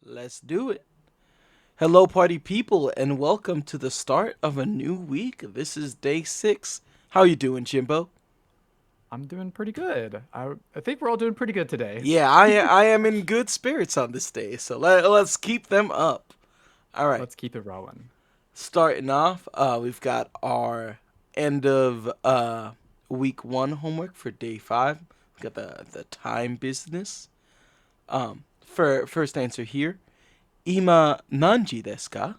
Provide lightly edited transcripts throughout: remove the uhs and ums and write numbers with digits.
Let's do it. Hello, party people, and welcome to the start of a new week. This is day 6. How you doing, Jimbo? I'm doing pretty good. I think we're all doing pretty good today. Yeah, I am in good spirits on this day, so let's keep them up. All right, Let's keep it rolling. starting off, we've got our end of week 1 homework for day 5. We've got the time business. For first answer here, Ima nanji desu ka?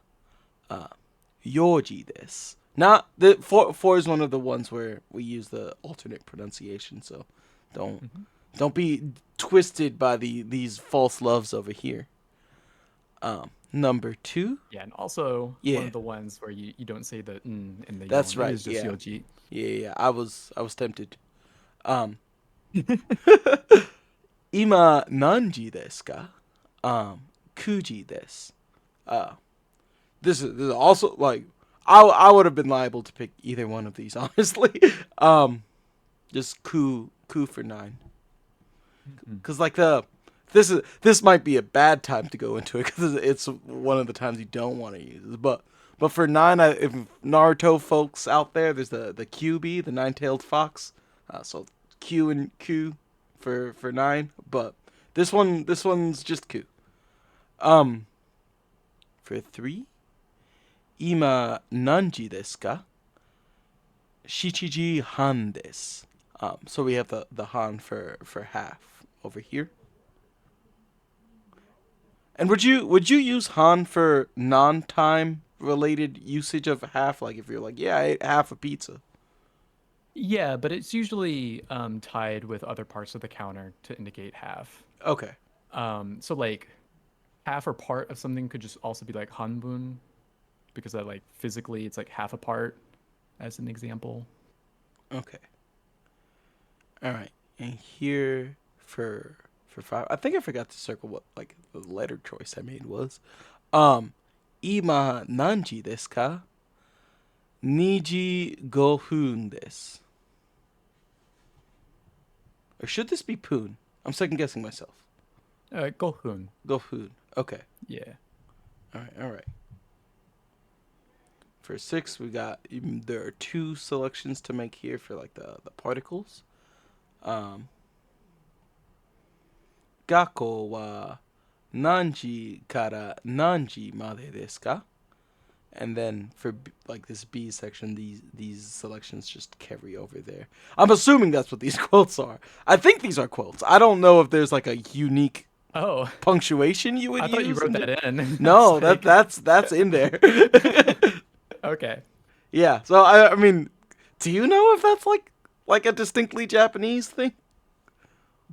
Yoji desu. Not the four is one of the ones where we use the alternate pronunciation, so don't hmm don't be twisted by these false loves over here. Number 2, Yeah, and also one yeah, of the ones where you don't say the n in the that's yon. It right. is just Yeah, yoji. yeah. I was tempted. Um, Ima nanji desu ka? Kuji desu. Uh, this is also like I would have been liable to pick either one of these honestly. um, just coup for 9. Mhm. Cause like this might be a bad time to go into it because it's one of the times you don't want to use it. But for 9, if Naruto folks out there, there's the QB, the nine-tailed fox. So Q and Q for 9. But this one's just Q. Um, for 3, Ima nanji desu ka? Shichiji han desu. So we have the han for half over here. And would you use Han for non-time related usage of half? Like if you're like, yeah, I ate half a pizza. Yeah, but it's usually tied with other parts of the counter to indicate half. Okay, So like half or part of something could just also be like hanbun because that like physically it's like half a part as an example. okay, all right. And here for 5, I think I forgot to circle what like the letter choice I made was. Um, Ima nanji desu ka? Niji gohun desu. Or should this be poon? I'm second guessing myself. Gohun. Gohun. Okay. Yeah. All right. All right. For 6, we got there are 2 selections to make here for like the particles. Um, Gakko wa nanji kara nanji made desu ka? And then for like this B section, these selections just carry over there. I'm assuming that's what these quotes are. I think these are quotes. I don't know if there's like a unique Oh, punctuation you would I thought you use. wrote that in. I was No, like, that's in there. okay. Yeah. So I mean, do you know if that's like a distinctly Japanese thing?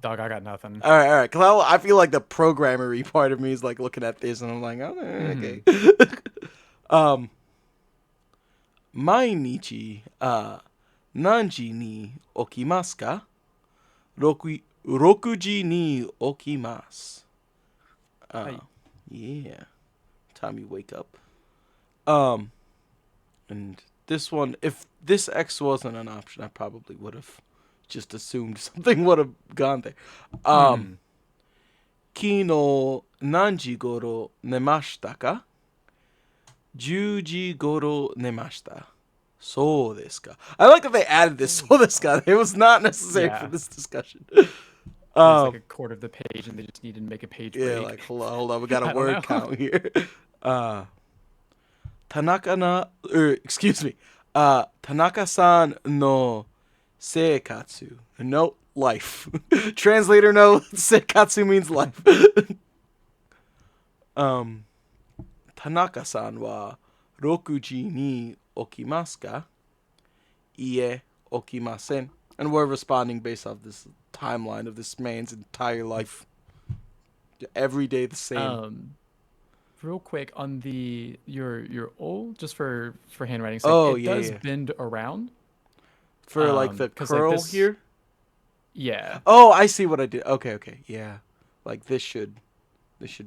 Dog, I got nothing. All right. Cause I feel like the programmery part of me is like looking at this and I'm like, oh, okay. hmm um, 毎日 何時に起きますか？ 6時に起きます。I Yeah. Time you wake up. Um, and this one, if this X wasn't an option, I probably would have just assumed something would have gone there. Um, 昨日何時頃寝ましたか？ 10時頃寝ました。そうですか. I like that they added this. So this guy. It was not necessary for yeah. this discussion. It was like Um, a quarter of the page, and they just needed to make a page yeah, break. like hold on. We got a I don't word know. count here. Uh, Tanaka excuse me. Tanaka-san no seikatsu. No, life. Translator no, seikatsu means life. um, Tanaka-san wa 6時に起きますか? いえ、起きません. And we're responding based off this timeline of this man's entire life. Every day the same. Um, Real quick on the your O, just for handwriting sake, Oh, it yeah, does yeah. bend around. For like the Because like curl this, here. yeah. Oh, I see what I did. Okay, okay. Yeah. Like this should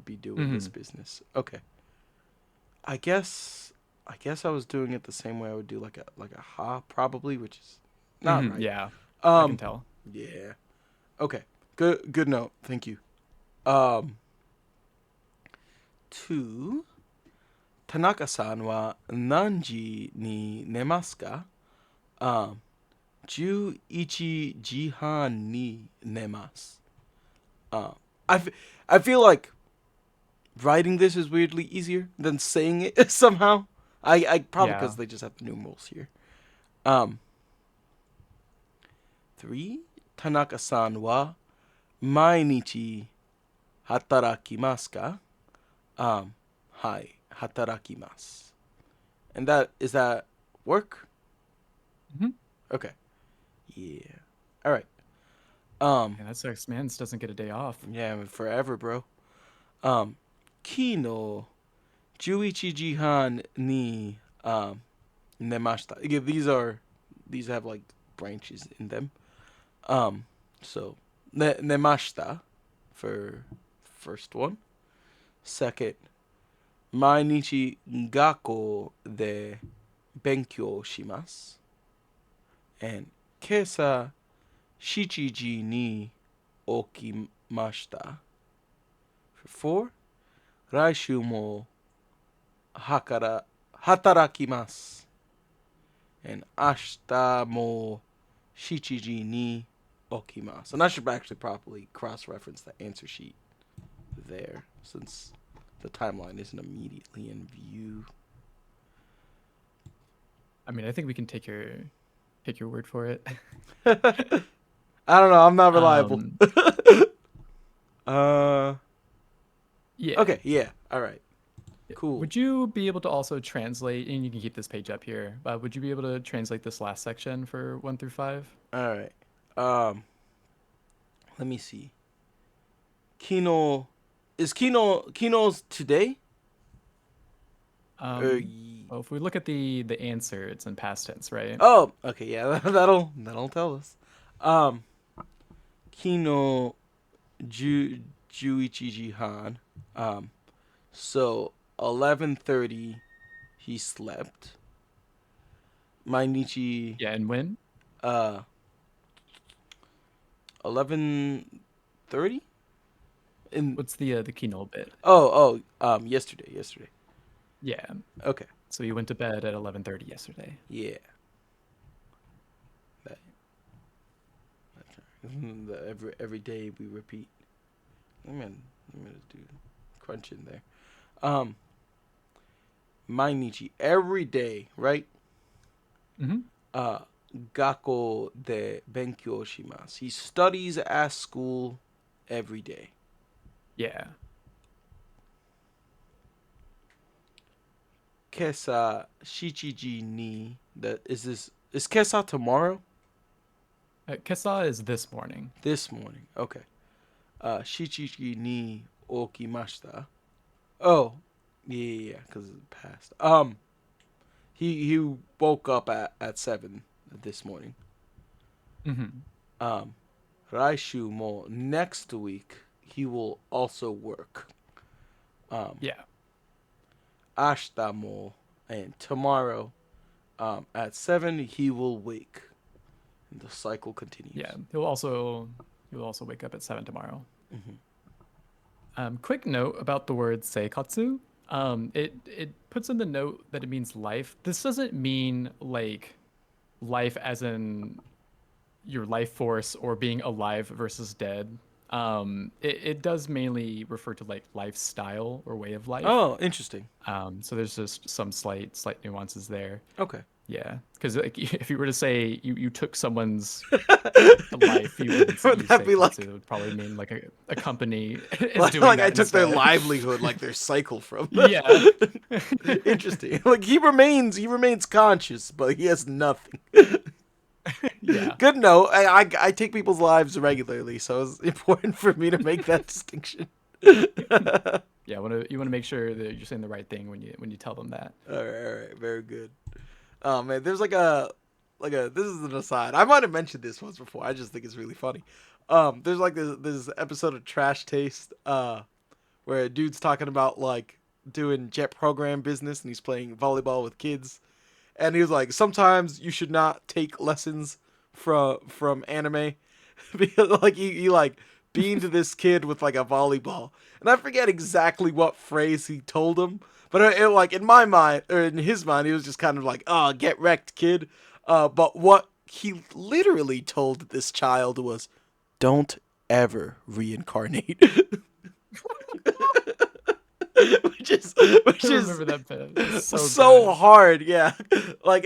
be doing this hmm business. Okay. I guess I was doing it the same way I would do like a ha probably, which is not right. Yeah, I can Um tell. yeah. Okay. Good note. Thank you. Um to Tanaka-san wa nanji ni nemasu ka? 11時半 ni nemasu. I, f- I feel like writing this is weirdly easier than saying it somehow. I probably Yeah. because they just have the numerals here. Um, 3. Tanaka-san wa mainichi hatarakimasu ka? Hai, hatarakimasu. And is that work? Hmm. Okay. Yeah. All right. Yeah, that sucks. Man, this doesn't get a day off. Yeah, I mean, forever, bro. Kino 11時半 ni nemashita. Again, these have like branches in them. So nemashita for first one. Second, 毎日学校で勉強します。And 今朝7時に起きました。For four, 来週も働きます。And 明日も7時に起きます。And I should actually probably cross-reference the answer sheet there, since the timeline isn't immediately in view. I mean, I think we can take your word for it. I don't know. I'm not reliable. Yeah. Okay. Yeah. All right. Cool. Would you be able to also translate, and you can keep this page up here, but would you be able to translate this last section for 1 through 5? All right. Let me see. Kino is Kino's today? Well, if we look at the answer, it's in past tense, right? Oh, okay. Yeah, that'll tell us. Kino 11時半. So 11:30 he slept. Mainichi Yeah, and when? 11:30? What's the keynote bit? Yesterday. Yeah. Okay. So you went to bed at 11:30 yesterday. Yeah. That, every day we repeat. I'm gonna do crunch in there. Mainichi, every day, right? Mm-hmm. Gakko de benkyou shimasu. He studies at school every day. Yeah. Kesa shichiji ni. Is kesa tomorrow? Kesa is this morning. This morning. Okay. Shichiji ni okimashita. Oh, yeah, because it passed. He woke up at 7 this morning. Mm-hmm. Raishu mo, next week he will also work. Yeah. Ashita mo, and tomorrow, at 7 he will wake. And the cycle continues. Yeah. He'll also wake up at 7 tomorrow. Mm-hmm. Quick note about the word seikatsu. It puts in the note that it means life. This doesn't mean like life as in your life force or being alive versus dead. It does mainly refer to like lifestyle or way of life. Oh, interesting. So there's just some slight nuances there. Okay. Yeah, because like, if you were to say you took someone's life, you would that be like it would probably mean like a company is like, doing like that I took their instead. livelihood, like their cycle from. Yeah. Interesting. Like he remains conscious, but he has nothing. Yeah. Good note. I take people's lives regularly, so it's important for me to make that distinction. Yeah, you want to make sure that you're saying the right thing when you tell them that. All right, very good. Oh man, there's like a this is an aside. I might have mentioned this once before. I just think it's really funny. There's like this episode of Trash Taste where a dude's talking about like doing jet program business and he's playing volleyball with kids. And he was like, sometimes you should not take lessons from anime because like you like being to this kid with like a volleyball, and I forget exactly what phrase he told him, but like in my mind or in his mind, he was just kind of like, "Oh, get wrecked, kid." But what he literally told this child was, "Don't ever reincarnate," which is I which is remember that bit. It's so so good. hard. Yeah, like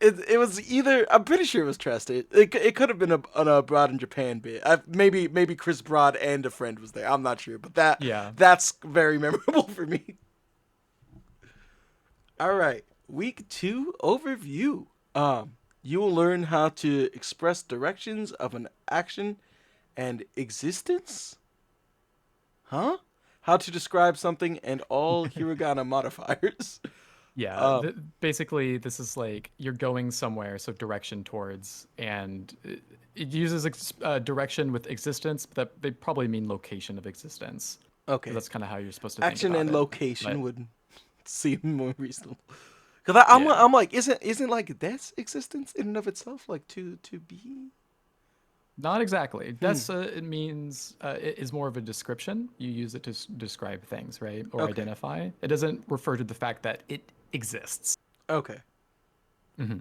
it was either, I'm pretty sure it was Trust. It could have been a Broad in Japan bit. Maybe Chris Broad and a friend was there. I'm not sure, but Yeah. that's very memorable for me. All right, week 2 overview. You will learn how to express directions of an action and existence. Huh? How to describe something and all hiragana modifiers. Yeah, Um, basically, this is like you're going somewhere, so direction towards, and it uses direction with existence, but that they probably mean location of existence, because okay, that's kind of how you're supposed to think action about and it. location But would seem more reasonable. Cause yeah, I'm like, isn't like death's existence in and of itself like to be? not exactly. Hmm. That's it means it is more of a description. You use it to describe things, right, or Okay. identify. It doesn't refer to the fact that it exists. Okay. Hmm.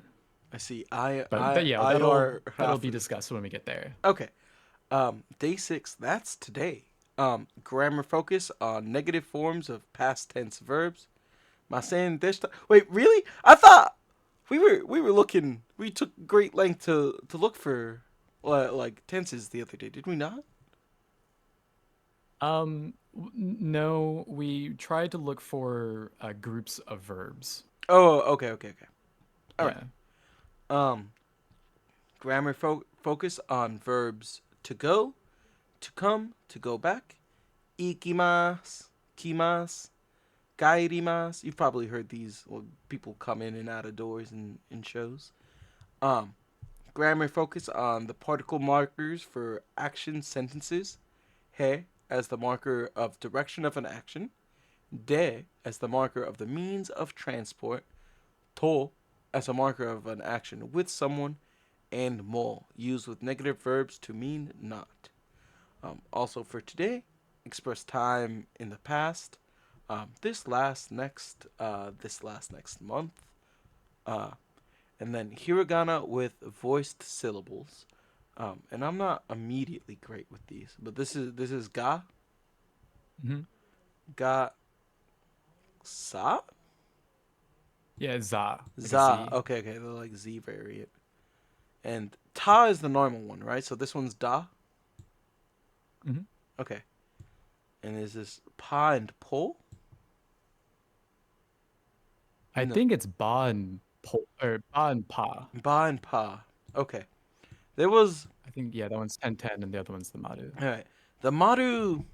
I see. But yeah, I are that'll half be of this. discussed when we get there. Okay. Day 6. That's today. Grammar focus on negative forms of past tense verbs. Masen deshita. Wait, really? I thought we were looking. We took great length to look for like tenses the other day. Did we not? No, we tried to look for groups of verbs. Oh, okay. All right. Yeah. Um, grammar focus on verbs to go, to come, to go back. Ikimasu, kimasu, kaerimasu. You've probably heard these when people come in and out of doors in shows. Um, grammar focus on the particle markers for action sentences. He as the marker of direction of an action. De as the marker of the means of transport. To as a marker of an action with someone. And mo used with negative verbs to mean not. Also for today, express time in the past. This last next month. Uh, and then hiragana with voiced syllables. And I'm not immediately great with these, but this is Hmm. ga sa Yeah, za, like a za. Z. Okay, they're like Z variant. And ta is the normal one, right? So this one's da. Hmm. Okay. And is this pa and po? I No, think it's ba and po or ba and pa. ba and pa. Okay. There was I think yeah, that one's 10-10 and the other one's the maru. all right. The maru.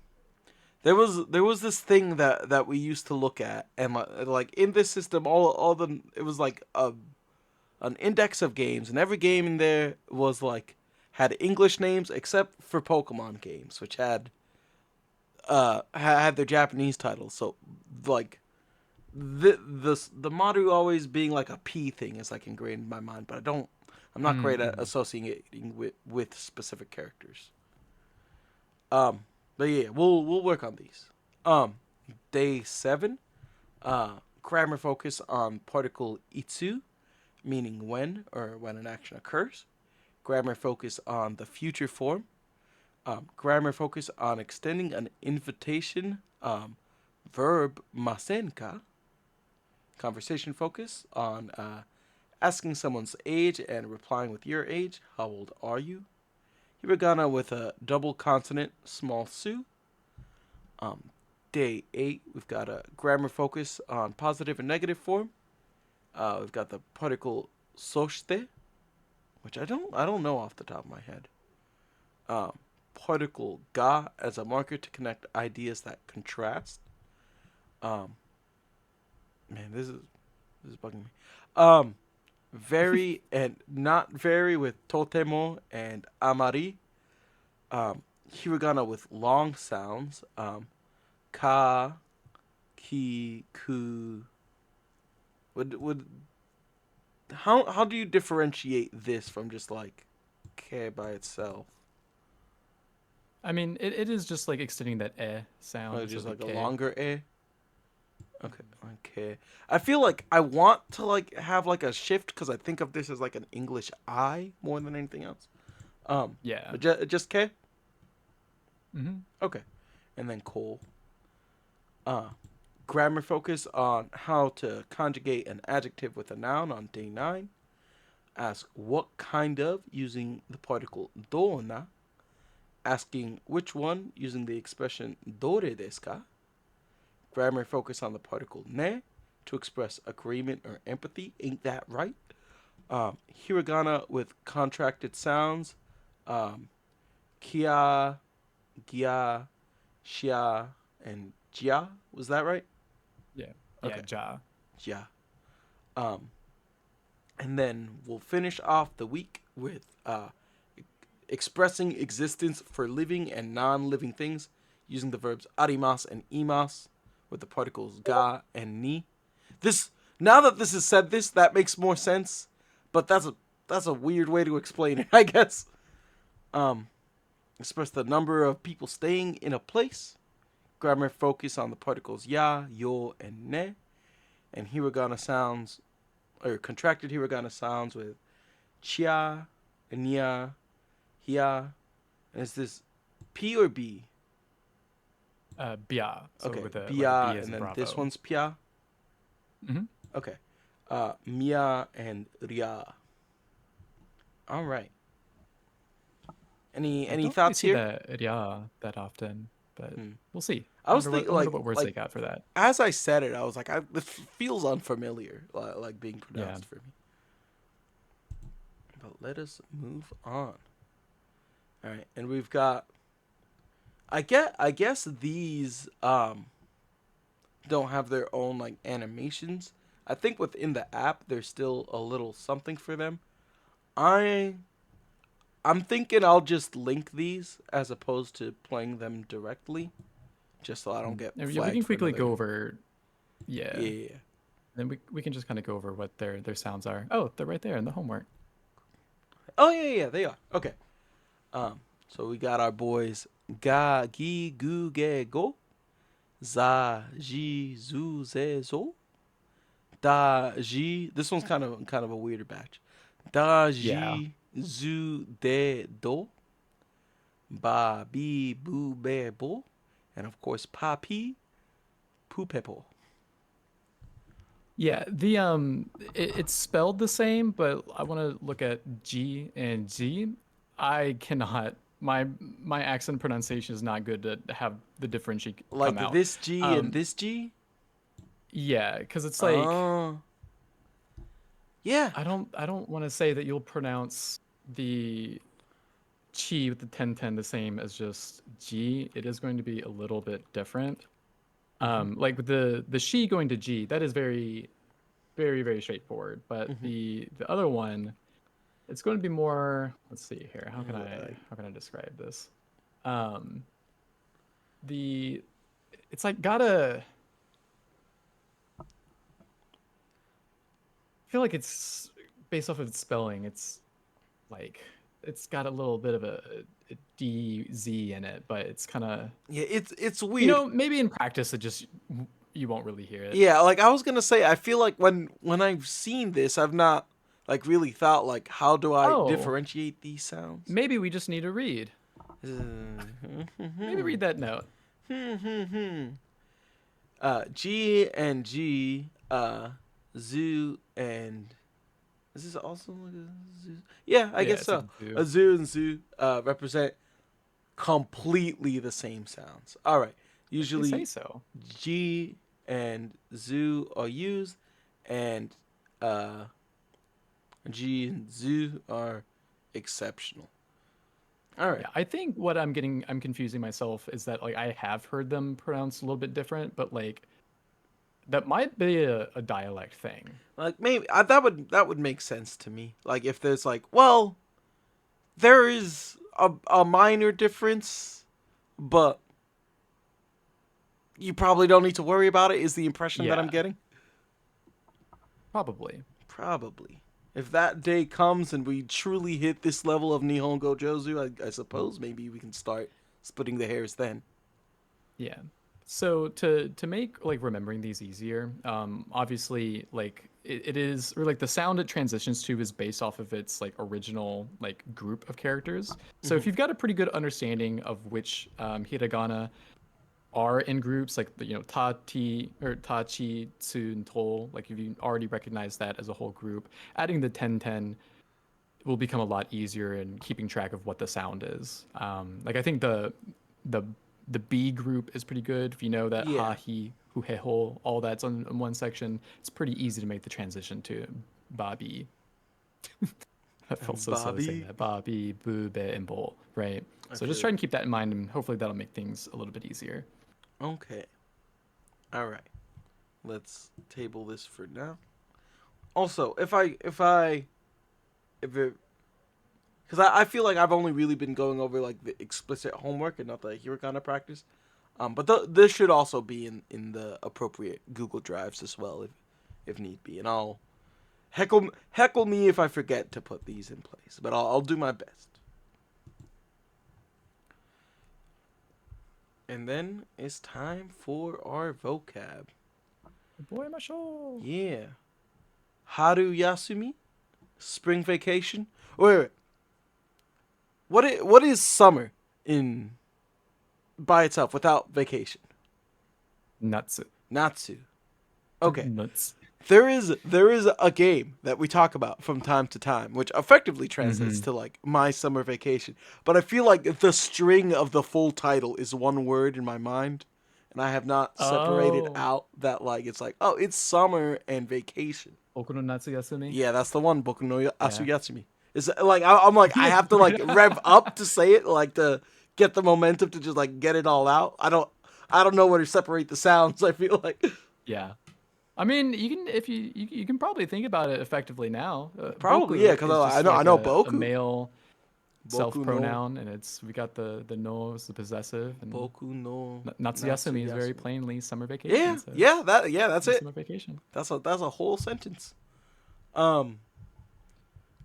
There was this thing that we used to look at, and like in this system, all the it was like an index of games, and every game in there was like had English names except for Pokemon games, which had their Japanese titles. So like the Maru always being like a P thing is like ingrained in my mind, but I'm not great at Mm-hmm. associating with specific characters. Um, but yeah, we'll work on these. Um, Day 7, grammar focus on particle itsu, meaning when or when an action occurs. Grammar focus on the future form. Grammar focus on extending an invitation. Verb masenka. Conversation focus on asking someone's age and replying with your age. How old are you? Hiragana with a double consonant, small su. Um, Day 8, we've got a grammar focus on positive and negative form. We've got the particle soshite, which I don't know off the top of my head. Um, Particle ga as a marker to connect ideas that contrast. Um, Man, this is bugging me. Um, Very and not very with totemo and amari. Hiragana with long sounds. Ka, ki, ku. Would how do you differentiate this from just like ke by itself? I mean, it is just like extending that Or sound, so just the like a k. longer A? Okay, okay. I feel like I want to like have like a shift because I think of this as like an English I more than anything else. Yeah. But just K? Hmm. Okay. And then Cole. Uh, grammar focus on how to conjugate an adjective with a noun on day 9. Ask what kind of using the particle dona. Asking which one using the expression dore desu ka. Grammar focus on the particle ne to express agreement or empathy. Ain't that right? Hiragana with contracted sounds. Um, kia, gia, shia, and jia. Was that right? Yeah. Yeah. Okay. Ja. Jia. Um, and then we'll finish off the week with expressing existence for living and non-living things using the verbs arimas and imas with the particles ga and ni. This now that this is said, that makes more sense, but that's a weird way to explain it, I guess. Um, express the number of people staying in a place. Grammar focus on the particles ya, yo, and ne, and hiragana sounds or contracted hiragana sounds with chia, nia, hia. And is this P or B? Bia. So Okay, with a like a bia, B as and in then this Bravo. one's pia. Hmm. Okay, mia and ria. All right. I Any don't really thoughts see here? that that often, but Hmm. we'll see. I was thinking I wonder like what words they got for that. as I said it, I was like, this feels unfamiliar, like being Yeah. pronounced for me. But let us move on. All right, and we've got. I guess these don't have their own like animations. I think within the app there's still a little something for them. I I'm thinking I'll just link these as opposed to playing them directly, just so I don't get Yeah, we flagged can for quickly another. go over. Yeah. Yeah. Then we can just kind of go over what their sounds are. Oh, they're right there in the homework. Oh yeah, they are. Okay. So we got our boys ga gi gu ge go za ji zu ze zo da ji. This one's kind of a weirder batch. Da Yeah. ji zu de do ba bi bu be bo, and of course pa pi pu pepo. Yeah, it's spelled the same, but I want to look at G and Z. I cannot. My accent pronunciation is not good to have the differentiate come Like out. this G and Um, this G. yeah, because it's like Oh, yeah. I don't want to say that you'll pronounce the chi with the 1010 the same as just G. It is going to be a little bit different. Hmm. Like with the she going to G, that is very straightforward. But Hmm. the other one, it's going to be more. Let's see here. Like, How can I describe this? Um, the it's like gotta. I feel like it's based off of its spelling. It's like it's got a little bit of a D Z in it, but it's kind of yeah, it's weird. maybe in practice it just you won't really hear it. Yeah, like I was gonna say, I feel like when I've seen this, I've not like really thought like how do I Oh, differentiate these sounds? maybe we just need to read. Maybe read that note. G and G, zoo and is this also like a zoo? Yeah, I Yeah, guess it's like so. a do. A zoo and zoo represent completely the same sounds. All right. If they say Usually so. G and zoo are used, and uh, G and zoo are exceptional. All right. Yeah, I think I'm confusing myself is that like I have heard them pronounced a little bit different, but like that might be a dialect thing. Like maybe that would make sense to me. Like if there's like, well, there is a minor difference, but you probably don't need to worry about it. Is the impression that I'm Yeah, getting? probably. Probably. If that day comes and we truly hit this level of Nihongo Jozu, I suppose maybe we can start splitting the hairs then. Yeah. So to make like remembering these easier, obviously like it is or like the sound it transitions to is based off of its like original like group of characters. So if Hmm. you've got a pretty good understanding of which hiragana are in groups, like tati or tachi, tsun, tol, like if you already recognize that as a whole group, adding the 1010 will become a lot easier in keeping track of what the sound is. Like I think the the B group is pretty good. If you know that ha Yeah. he hu he ho, all that's on in one section, it's pretty easy to make the transition to Bobby. I feel And so silly saying Bobby. that. Bobby, Boo, Be, and Bull, right? I So just feel try you. and keep that in mind, and hopefully that'll make things a little bit easier. Okay. All right. Let's table this for now. Also, if it because I feel like I've only really been going over like the explicit homework and not the hiragana practice. But this should also be in the appropriate Google Drives as well if need be, and I'll heckle me if I forget to put these in place, but I'll do my best. And then it's time for our vocab. Boy, my show. Yeah, Haru Yasumi, spring vacation. Wait. What is summer in by itself without vacation? Nuts. Natsu. Okay. Nuts. There is a game that we talk about from time to time, which effectively translates Mm-hmm. to like my summer vacation. But I feel like the string of the full title is one word in my mind, and I have not separated Oh. out that like it's like oh it's summer and vacation. Boku no Natsu Yasumi. Yeah, that's the one. Boku no Yeah. Asuyatsumi. Is like I'm like I have to like rev up to say it like to get the momentum to just like get it all out. I don't know where to separate the sounds. I feel like Yeah. I mean, you can if you can probably think about it effectively now. probably yeah Boku because is I just know I like know a Boku. male self Boku no pronoun, and it's we got the no is the possessive, and Boku no Natsuyasumi is very Natsuyasumi. plainly summer vacation. Yeah, So that's it's it. summer vacation. That's a whole sentence. Um,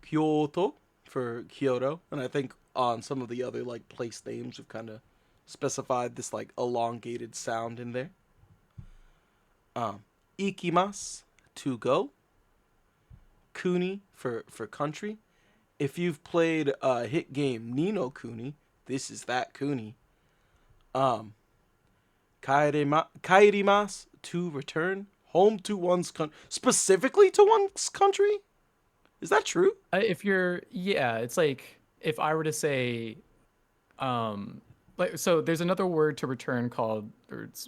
Kyoto for Kyoto, and I think on some of the other like place names we've kind of specified this like elongated sound in there. Um, Ikimas to go. Kuni for country. If you've played a hit game Nino Kuni, this is that Kuni. Um, kaerimas to return home to one's country, specifically to one's country. Is that true? If you're yeah, it's like if I were to say um like so there's another word to return called or it's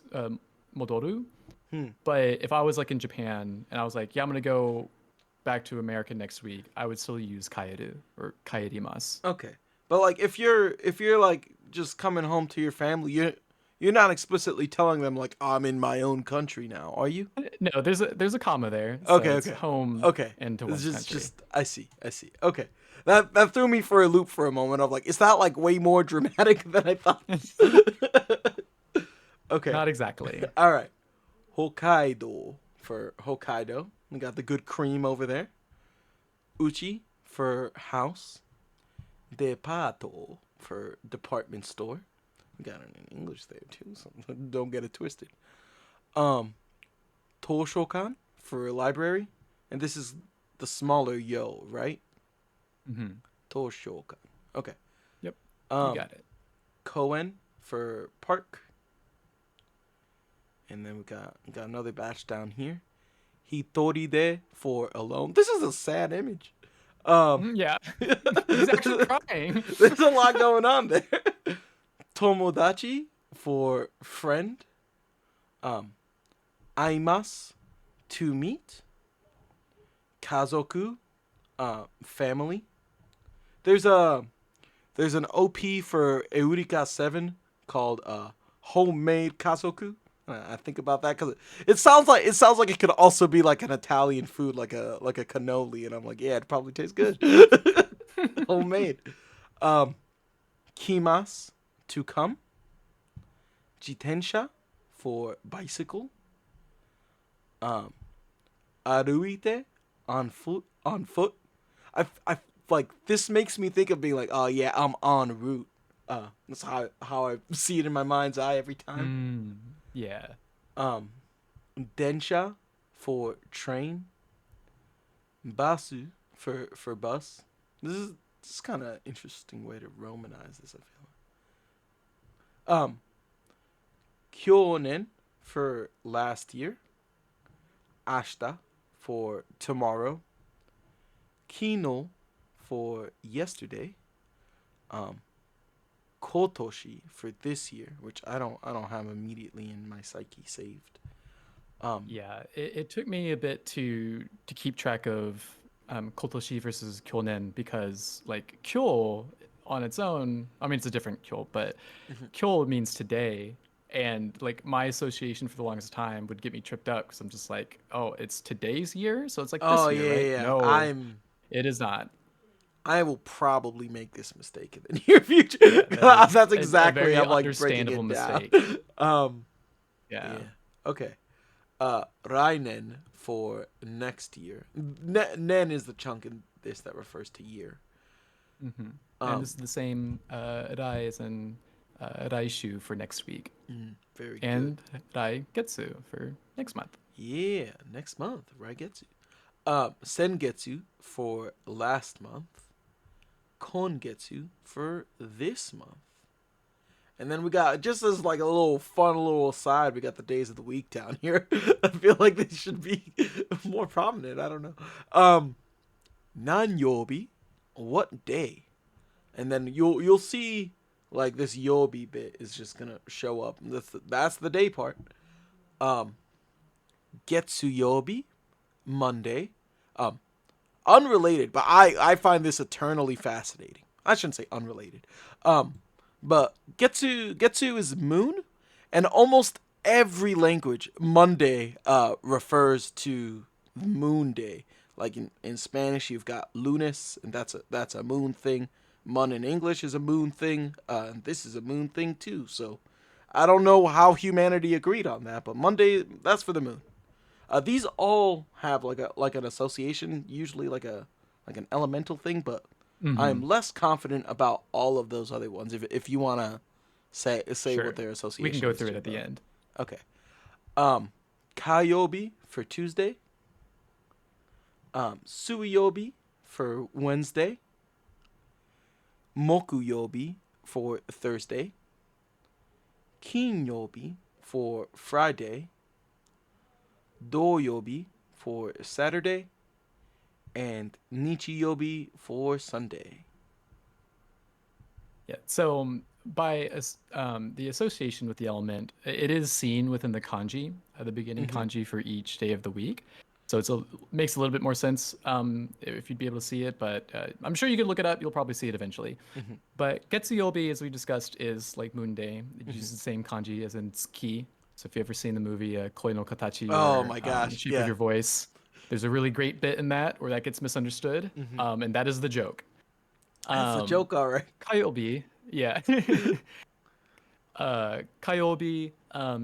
modoru. Hmm. But if I was like in Japan and I was like, yeah, I'm gonna go back to America next week, I would still use kaeru or kaerimasu. Okay, but like if you're like just coming home to your family, you're not explicitly telling them like I'm in my own country now, are you? No, there's a comma there, so Okay, it's okay, home okay. and to It's one's just country. just I see. Okay, that threw me for a loop for a moment. Of like, is that like way more dramatic than I thought? Okay, Not exactly. all right. Hokkaido for Hokkaido. We got the good cream over there. Uchi for house. Depato for department store. We got it in English there too, so don't get it twisted. Um, Toshokan for library, and this is the smaller yo, right? Hmm. Toshokan. Okay. Yep, you Um, got it. Koen for park, and then we got another batch down here. Hitoride for alone. This is a sad image. Um, Yeah, he's actually crying. there's a lot going on there. Tomodachi for friend. Um, aimas to meet. Kazoku, family. There's a there's an OP for Eureka 7 called homemade kazoku. I think about that because it sounds like it could also be like an Italian food, like a cannoli, and I'm like, yeah, it probably tastes good, homemade. Um, Kimas to come, jitensha for bicycle, um, aruite on foot. I like this makes me think of being like, oh yeah, I'm en route. That's how I see it in my mind's eye every time. Mm, yeah. Um, Densha for train. Basu for bus. This is kind of interesting way to romanize this. I feel. Um, Kyonen for last year. Ashita for tomorrow. Kino for yesterday. Um, Kotoshi for this year, which I don't have immediately in my psyche saved. Um, Yeah, it took me a bit to keep track of Kotoshi versus Kyonen because like Kyo on its own, I mean it's a different Kyo, but Kyo means today, and like my association for the longest time would get me tripped up because I'm just like, oh, it's today's year, so it's like oh this year, yeah, right? yeah, yeah. No, it is not. I will probably make this mistake in the near future. Yeah, that is That's a exactly very I'm like breaking understandable it down. mistake. um, Yeah. yeah. Okay. Rainen for next year. Nen is the chunk in this that refers to year. And this Um, is the same Rai as in Raishu for next week, very good. and Rai Getsu for next month. Yeah, next month, Raigetsu. Sengetsu for last month. Kongetsu for this month. And then we got, just as like a little fun little aside, we got the days of the week down here. I feel like they should be more prominent. I don't know. Nanyobi, what day? And then you'll see like this yobi bit is just gonna show up. That's the day part. Um, Getsuyobi, Monday. Um, Unrelated, but I find this eternally fascinating. I shouldn't say unrelated. Um, but Getsu is moon, and almost every language Monday refers to moon day. Like in Spanish, you've got lunes, and that's a moon thing. Mun in English is a moon thing, and this is a moon thing too. So I don't know how humanity agreed on that, but Monday that's for the moon. These all have like an association, usually like an elemental thing, but I'm Mm-hmm. less confident about all of those other ones. If you wanna say what Sure. their We can association go is through to it at the both. end. Okay. Um, Kayobi for Tuesday. Suiyobi for Wednesday. Mokuyobi for Thursday. Kinyobi for Friday. Doyobi for Saturday. And Nichiyobi for Sunday. Yeah. So the association with the element, it is seen within the kanji, the beginning Mm-hmm. kanji for each day of the week. So makes a little bit more sense if you'd be able to see it, but I'm sure you could look it up. You'll probably see it eventually. Mm-hmm. But Getsuyobi, as we discussed, is like Moon Day. It Mm-hmm. uses the same kanji as in tsuki. So if you've ever seen the movie Koi no Katachi Oh or my The gosh, Shape of yeah. Your Voice, there's a really great bit in that where that gets misunderstood, Mm-hmm. and that is the joke. That's the Um, joke, all right. Kyobi, yeah. Kyobi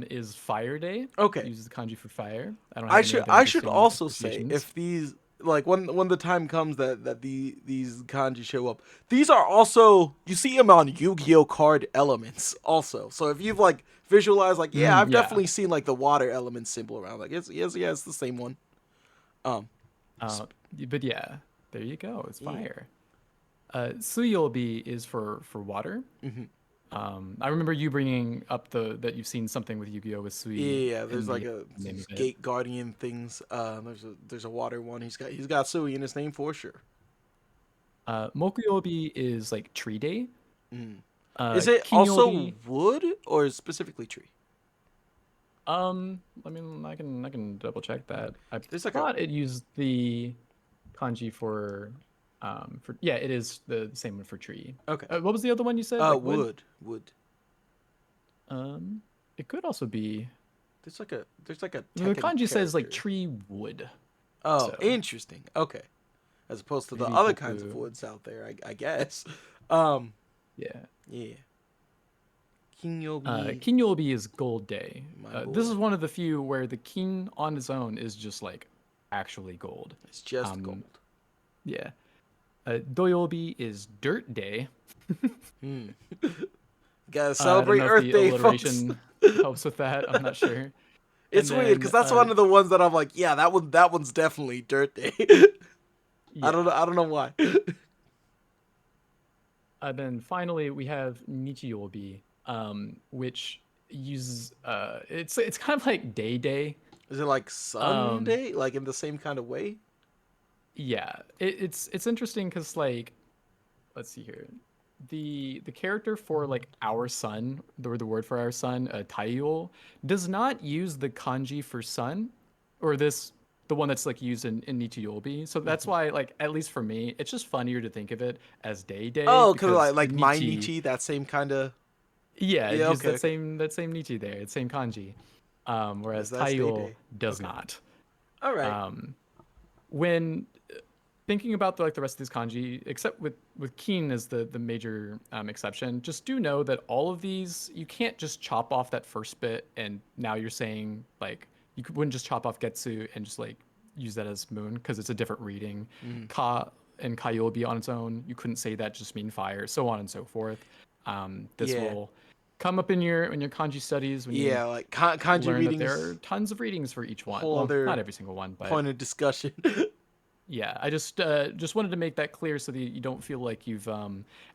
is Fire Day. Okay, Uses the kanji for fire. I don't have any other I should interesting also say associations. if these like when the time comes that these kanji show up, these are also you see them on Yu-Gi-Oh card elements also. So if you've like visualized like yeah, I've Yeah. definitely seen like the water element symbol around like it's yes yeah it's the same one. Um, Uh, but yeah, there you go. It's yeah. fire. Suyobi is for water. Mm-hmm. I remember you bringing up that you've seen something with Yu-Gi-Oh with Sui Yeah, in there's like the a name of it. gate guardian things. There's a water one. He's got Sui in his name for sure. Mokuyobi is like tree day. Mm. Is it also Kinyobi, wood or specifically tree? I mean, I can double check that. I There's like a thought it used the kanji for yeah, it is the same one for tree. okay. What was the other one you said? Like wood? Wood. Um, it could also be There's like a the Tekken kanji says like character. tree wood. Oh, So interesting. Okay, as opposed to the maybe other kinds of Boku. woods out there, I guess. Um, Yeah. yeah. Kinyobi, Kinyobi is gold day. my This boy. is one of the few where the kin on its own is just like actually gold. It's just Um, gold. yeah. Doyobi is dirt day. Hmm. Gotta I don't celebrate know if Earth the Day, folks. alliteration helps with that. I'm not sure. And It's weird because then, that's one of the ones that I'm like, yeah, that one's definitely Dirt Day. yeah. I don't know why. Then finally, we have Nichiyobi, which uses it's kind of like day day. Is it like Um, Sunday, like in the same kind of way? yeah, it's interesting because like let's see here, the character for like our sun, the word for our sun, Taiyo, does not use the kanji for sun, or this the one that's like used in Nichiyobi. So that's Mhm. why like at least for me, it's just funnier to think of it as day day Oh, because because the like my Nichi. Nietzsche, that same kind of. Yeah, Yeah, just okay, okay. that same Nietzsche there, that same kanji. Is Whereas that Day Taiyo Day? does Okay. not. All right. Um, when thinking about like the rest of these kanji, except with Keen as the major exception, just do know that all of these you can't just chop off that first bit and now you're saying like wouldn't just chop off Getsu and just like use that as moon because it's a different reading. Mhm. Ka and Kyobi on its own, you couldn't say that just mean fire, so on and so forth. This Yeah. will come up in your kanji studies when you Yeah, like kanji learn that there are readings, tons of readings for each one. whole Well, not other every single one, but point of discussion. yeah, I just wanted to make that clear so that you don't feel like you've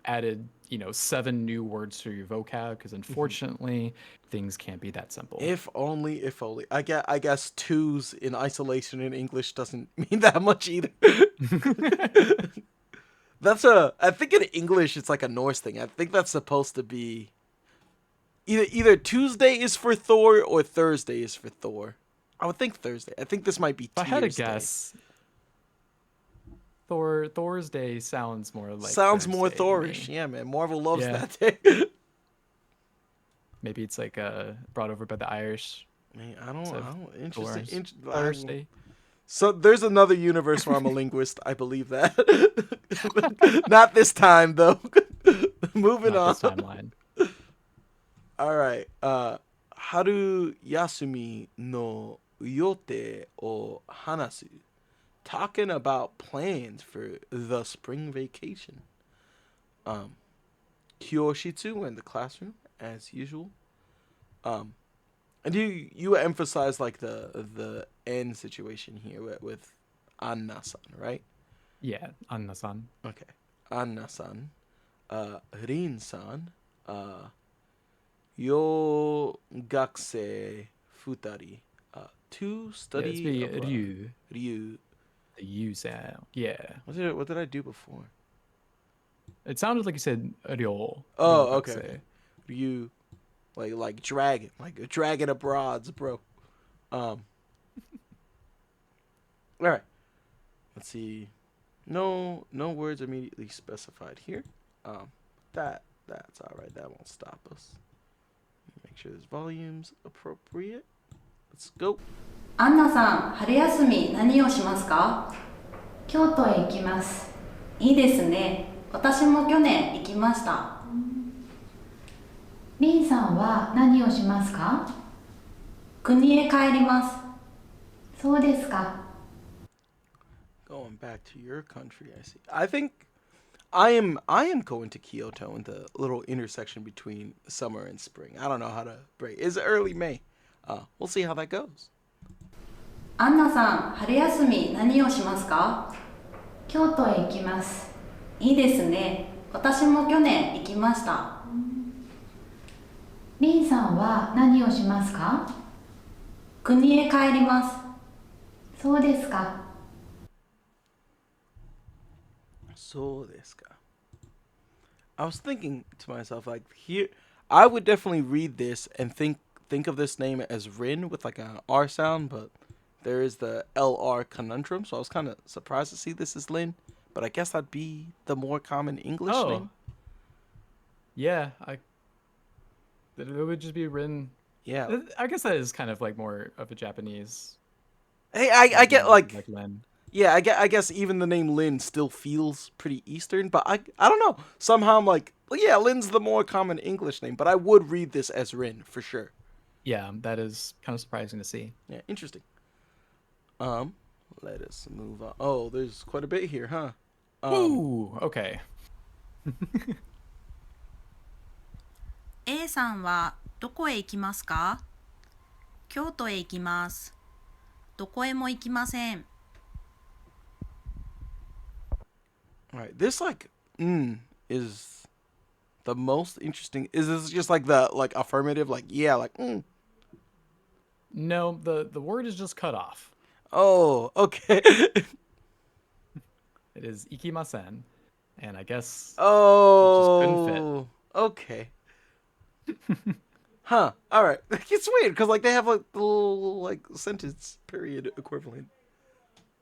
added, 7 new words to your vocab, because unfortunately, things can't be that simple. If only, if only. I guess twos in isolation in English doesn't mean that much either. I think in English it's like a Norse thing. I think that's supposed to be either Tuesday is for Thor or Thursday is for Thor. I would think Thursday. I think this might be If I had a Tears Day. guess, Thor's Day sounds more like Sounds more Thursday to Thorish. me. Yeah, man. Marvel loves Yeah, that day. maybe it's like brought over by the Irish. Man, So I don't. Interesting. Thor's I, Thursday. so there's another universe where I'm a linguist. I believe that. Not this time though. Moving Not on. this timeline. All right. Haru Yasumi no Yote o Hanasu. Talking about plans for the spring vacation. Um, Kyoshitsu in the classroom as usual. Um, and you emphasize like the end situation here with Anna-san, right? Yeah, Anna-san. Okay. Anna-san, Rin-san, uh, yo gakusei futari, two Yeah, it's study be abroad. Ryu, Ryu. the U sound. Yeah. What did I do before? It sounded like you said Ryo. Ryo Oh, okay, okay. Gakusei. Ryu, like dragon, like a dragon abroad, bro. Um, all right. Let's see. No words immediately specified here. Um, that's all right. That won't stop us. Make sure this volume's appropriate. Let's go. アンナさん、春休み何をしますか？京都へ行きます。いいですね。私も去年行きました。リンさんは何をしますか？国へ帰ります。そうですか。Going back to your country, I see. I think I am going to Kyoto in the little intersection between summer and spring. I don't know how to break. It's early May. We'll see how that goes. アンナさん、春休み何をしますか？京都へ行きます。いいですね。私も去年行きました。リンさんは何をしますか？国へ帰ります。そうですか。So this guy. I was thinking to myself like here I would definitely read this and think of this name as Rin with like an R sound, but there is the LR conundrum, so I was kind of surprised to see this as Lin, but I guess that'd be the more common English Oh, name. yeah. It would just be written. Yeah. I guess that is kind of like more of a Japanese Hey, I get name, like like Len. yeah, I guess even the name Lin still feels pretty Eastern, but I don't know. Somehow I'm like, well, yeah, Lin's the more common English name, but I would read this as Rin for sure. Yeah, that is kind of surprising to see. Yeah, interesting. Um, Let us move on. Oh, there's quite a bit here, huh? Ooh, okay. A さんはどこへ行きますか？京都へ行きます。どこへも行きません。All right. This like is the most interesting. Is this just like the like affirmative? Like yeah, like No, the word is just cut off. Oh, okay. It is ikimasen, and I guess it just couldn't fit. Oh, okay. Huh. All right. It's weird because like they have like the little like sentence period equivalent.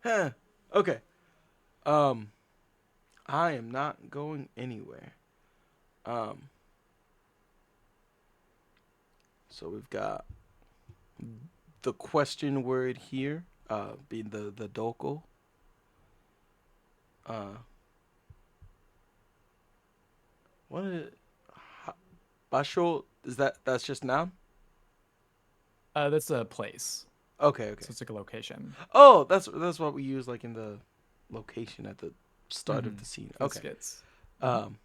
Huh. Okay. Um, I am not going anywhere. Um, so we've got the question word here, being the doko. Uh, what is it? Basho, is that's just noun? That's a place, Okay, okay. so it's like a location. Oh, that's what we use like in the location at the start of the scene. For the Okay. skits. Um,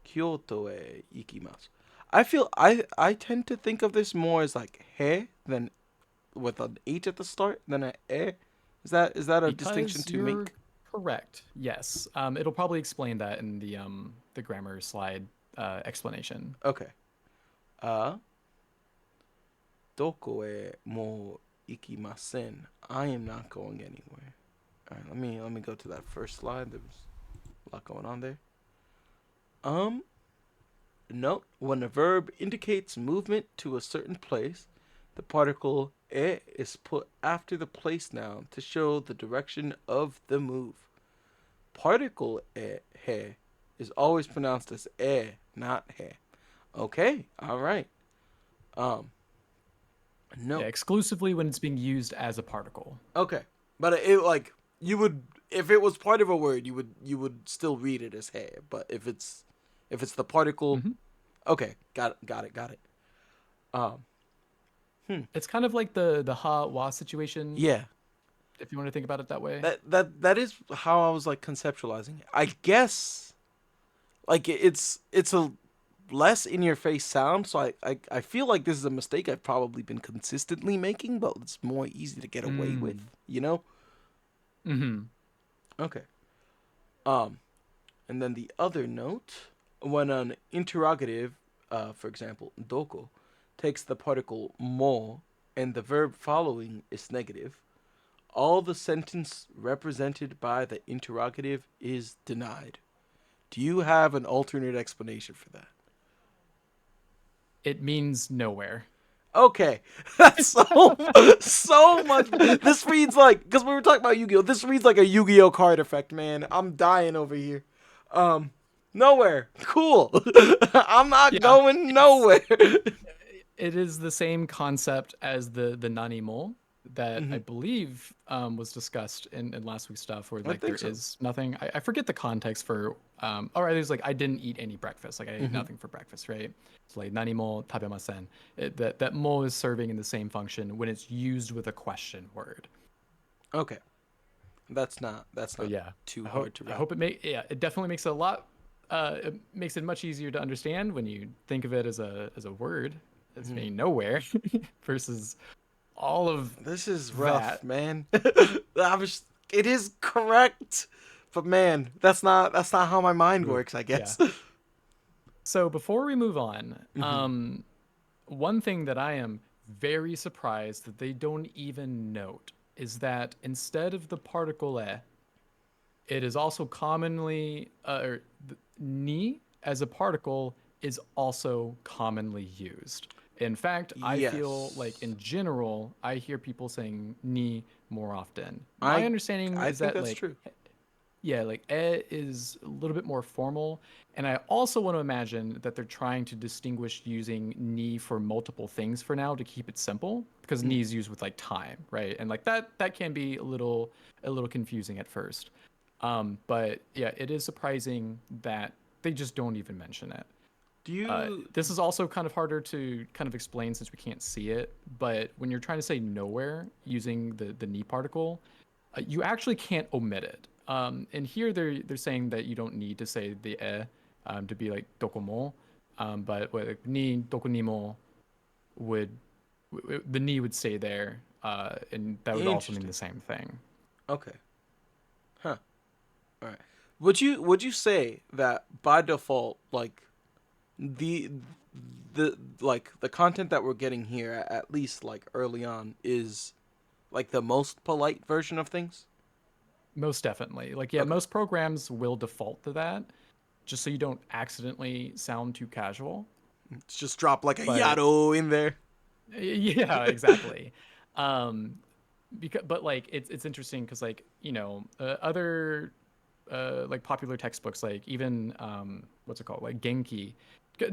Kyoto e ikimasu. I feel I tend to think of this more as like he than with an H at the start than a e. Is that a distinction Because to you're make? correct. Yes. It'll probably explain that in the grammar slide explanation. Okay. Uh, Doko e mo ikimasen. I am not going anywhere. All right, let me go to that first slide. There was a lot going on there. Um, Note when a verb indicates movement to a certain place, the particle e is put after the place noun to show the direction of the move. Particle e he is always pronounced as not he. Okay, all right. Um, Yeah, no, exclusively when it's being used as a particle. okay, but it like you would if it was part of a word, you would still read it as he. But if it's the particle, Hmm. okay, got it. Um, It's kind of like the ha wa situation, yeah. if you want to think about it that way. That is how I was like conceptualizing it. I guess like it's a less in your face sound, so I feel like this is a mistake I've probably been consistently making, but it's more easy to get away with, Mm. you know? Hmm. Okay. Um and then the other note, when an interrogative, for example, doko, takes the particle mo and the verb following is negative, all the sentence represented by the interrogative is denied. Do you have an alternate explanation for that? It means nowhere. Okay, that's so much. This reads like because we were talking about Yu-Gi-Oh. This reads like a Yu-Gi-Oh card effect, man. I'm dying over here. Um, Nowhere. Cool. I'm not Yeah, going it's nowhere. it is the same concept as the nanimo that I Hmm. believe was discussed in last week's stuff, where I like think there so. is nothing. I forget the context for or there's like I didn't eat any breakfast, like I ate Hmm. nothing for breakfast, right? So like nanimo tabemasen. That mo is serving in the same function when it's used with a question word. Okay, that's So not yeah, too I hard hope to I wrap. hope it definitely makes it a lot it makes it much easier to understand when you think of it as a word as Hmm. being nowhere versus all of This is rough, that. man. It is correct, but man, that's not how my mind Ooh, works. I yeah. guess. So before we move on, Hmm. one thing that I am very surprised that they don't even note is that instead of the particle e, it is also commonly ni as a particle is also commonly used. In fact, I feel like Yes, in general, I hear people saying ni more often. My I understanding I is think that that's like true. yeah, like is a little bit more formal, and I also want to imagine that they're trying to distinguish using ni for multiple things for now to keep it simple because Mm. ni is used with like time, right? And like that can be a little confusing at first. But yeah, it is surprising that they just don't even mention it. Do you? This is also kind of harder to kind of explain since we can't see it. But when you're trying to say nowhere using the ni particle, you actually can't omit it. And here they're saying that you don't need to say the to be like dokomo, but what like, ni dokonimo would the ni would stay there, and that would also mean Interesting. the same thing. Okay. Huh. All right. Would you say that by default, like the the content that we're getting here, at least like early on, is like the most polite version of things? Most definitely. Like, yeah, Okay. most programs will default to that, just so you don't accidentally sound too casual. It's just drop like a But yado in there. yeah, exactly. Um, but like it's interesting because like other like popular textbooks like even what's it called like Genki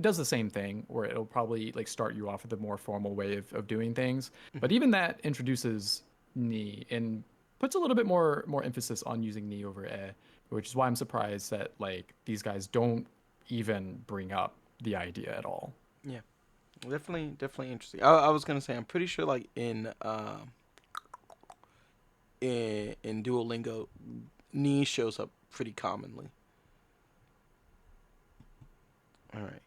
does the same thing where it'll probably like start you off with a more formal way of doing things, but even that introduces ni and puts a little bit more emphasis on using ni over e, which is why I'm surprised that like these guys don't even bring up the idea at all. Yeah. Definitely interesting. I was gonna say I'm pretty sure like in Duolingo, ni shows up pretty commonly. All right.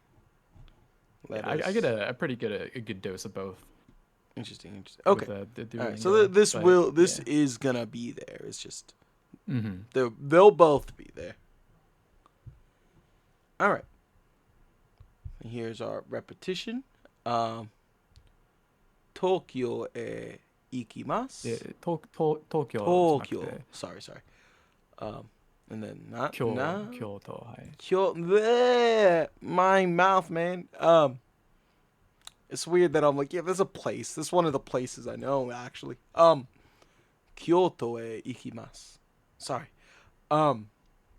Yeah, Let I get us. a pretty good a good dose of both Interesting. with Okay. the All right. So Duolingo, but this yeah. is gonna be there. It's just Hmm. they'll both be there. All right. Here's our repetition. Um, Tokyo e Yeah, ikimasu. Tokyo じゃなく Tokyo. て Sorry. Um, and then not 京 na 京都はい Kyo. Bleh, my mouth, man. It's weird that I'm like, yeah, there's a place. This is one of the places I know actually. Kyoto e ikimasu. Sorry. Um,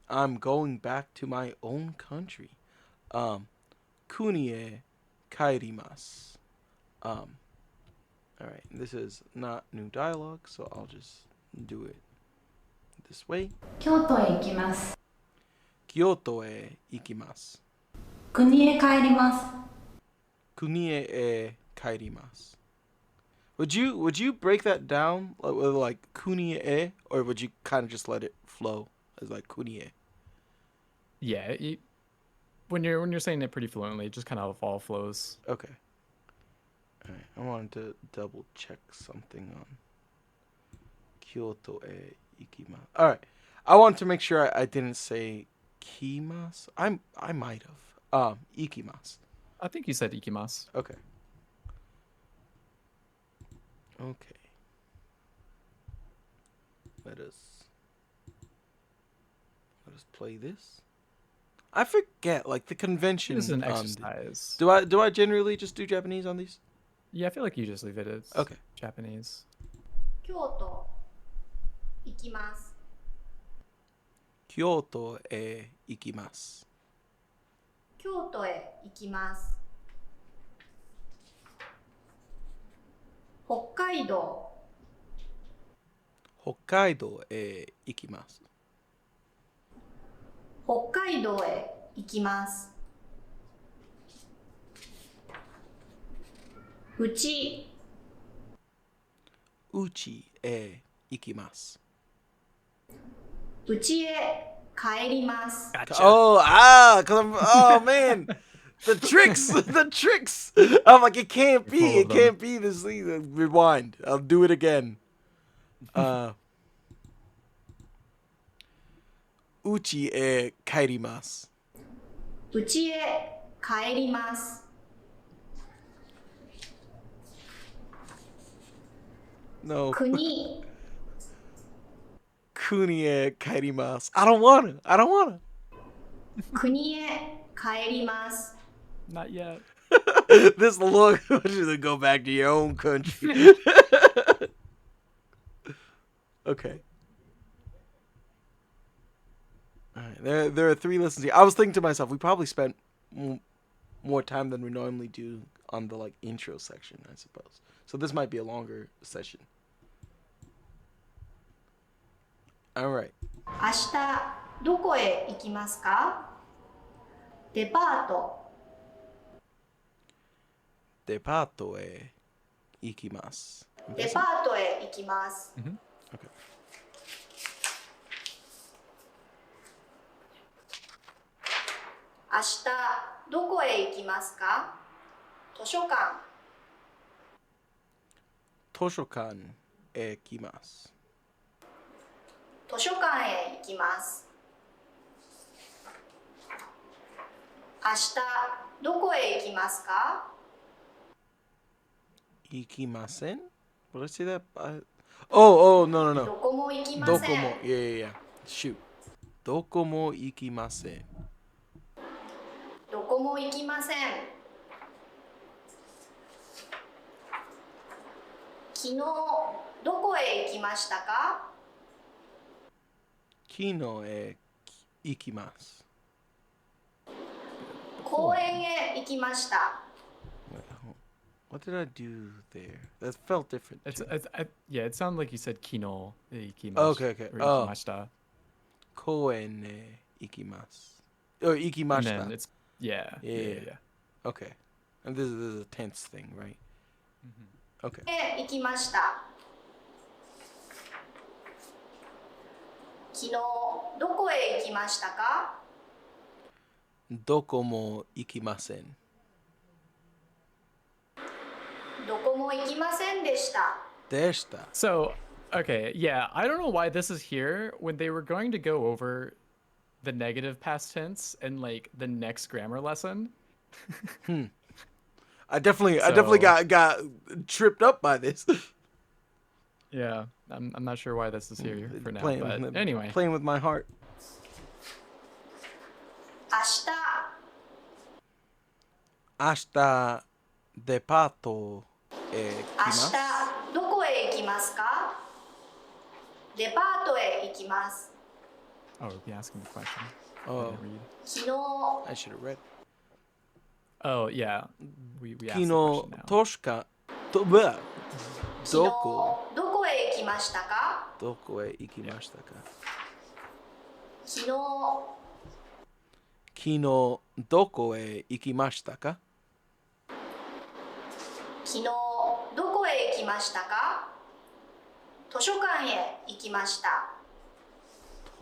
I'm going back to my own country. Um, Kuni e kaerimasu. Um, all right. This is not new dialogue, so I'll just do it this way. 京都へ行きます。 Kyoto e ikimasu. 国へ帰ります。 Kuni e kaerimasu. Would you break that down with like kuni e, or would you kind of just let it flow as like kuni e? Yeah, when you're saying it pretty fluently, it just kind of all flows. Okay. All right. I wanted to double check something on Kyoto e ikimasu. All right. I wanted to make sure I didn't say kimasu. I might have. Ikimasu. I think you said ikimasu. Okay. Okay. Let us play this. I forget like the convention. This is an exercise. Do I generally just do Japanese on these? Yeah, I feel like you just leave it as Okay. Japanese. 京都行きます。 Kyoto e ikimasu. 京都へ行きます。 北海道 Hokkaido e ikimasu. 北海道へ行きます。うち Uchi e ikimasu. うちへ帰ります。 Gotcha. Cause oh man, the tricks, the tricks. I'm like, it can't be, Full of it can't be this thing. Rewind. I'll do it again. Uchi e kaerimasu. うちへ帰ります。 No. 国 Kuni e kaerimasu. I don't wanna. 国へ帰ります。 Not yet. This look, to go back to your own country. Okay. All right. There are 3 lessons here. I was thinking to myself, we probably spent more time than we normally do on the like intro section, I suppose. So this might be a longer session. All right. 明日どこへ行きますか？デパート Depato e ikimasu. I'm デ guessing. パートへ行きます。 Okay. 明日どこへ行きますか？図書館。図書館へ行きます。図書館へ行きます。明日どこへ行きますか？行きません? What did I say that? Oh, no, no, ど no. こも行きません。どこも. Yeah. Shoot. どこも行きません。どこも行きません。昨日どこへ行きましたか？昨日へ行きます。公園へ行きました。What did I do there? That felt different. Yeah, it sounded like you said kino ikimasu. Okay. Or Oh. ikimashita. 公園へ行きます. Or 行きま And した. then it's yeah. Okay. And this is a tense thing, right? Okay. へ行きました。昨日どこへ行きましたか？どこも行きません。どこも行きませんでした。でした。 So, okay, yeah, I don't know why this is here when they were going to go over the negative past tense in like the next grammar lesson. I definitely got tripped up by this. Yeah, I'm not sure why this is here for now, but anyway. Playing with my heart. 明日デパートへ行きます。明日どこへ行きますか？デパートへ行きます。 Oh, we'll be asking the question. Oh, 昨日 I should have read. Oh, yeah. We 昨 asked 日 the question now. 確かどこどこへ行きましたか？どこへ行きましたか？昨日昨日どこへ行きましたか？昨日どこへ行きましたか？図書館へ行きました。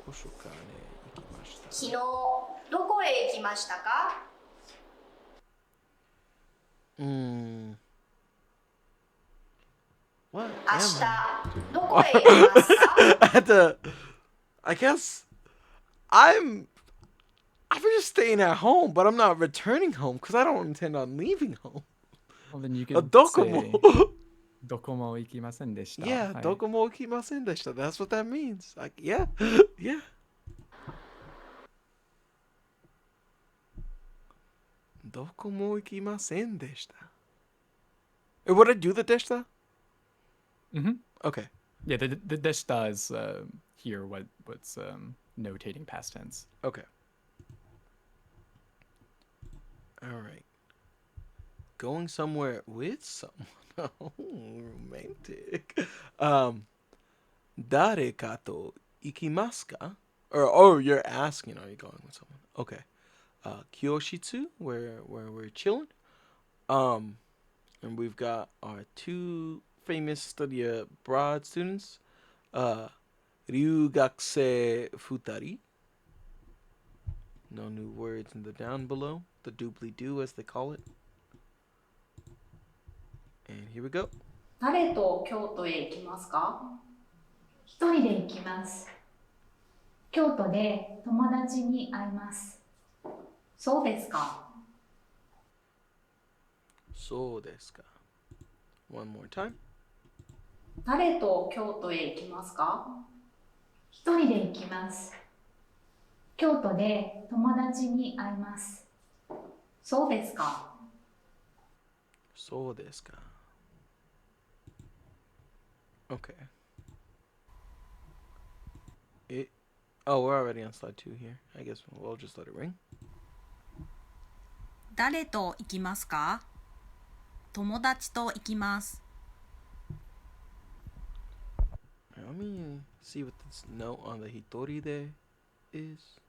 図書館へ行きました。昨日どこへ行きましたか？What 明 am 日どこへ行きますか？ I guess I'm just staying at home, but I'm not returning home because I don't intend on leaving home. Well, then you could Dokomo. say Dokomo ikimasen deshita. Yeah, dokomo ikimasen deshita. That's what that means. Like, yeah. Dokomo ikimasen deshita. Would I do the deshita? Mm-hmm. Okay. Yeah, the deshita is here what's notating past tense. Okay. All right. Going somewhere with someone. Oh, romantic. Dare ka to ikimasu ka? Or you're asking, are you going with someone? Okay. Kyoshitsu, where we're chilling. And we've got our two famous study abroad students. Ryugakusei futari. No new words in the down below. The doobly-doo, as they call it. And here we go. 誰と京都へ行きますか？一人で行きます。京都で友達に会います。そうですか。そうですか. One more time. 誰と京都へ行きますか？一人で行きます。京都で友達に会います。そうですか。そうですか. Okay. We're already on slide 2 here. I guess we'll just let it ring. 誰と行きますか？友達と行きます。 Let me see what this note on the hitori there is.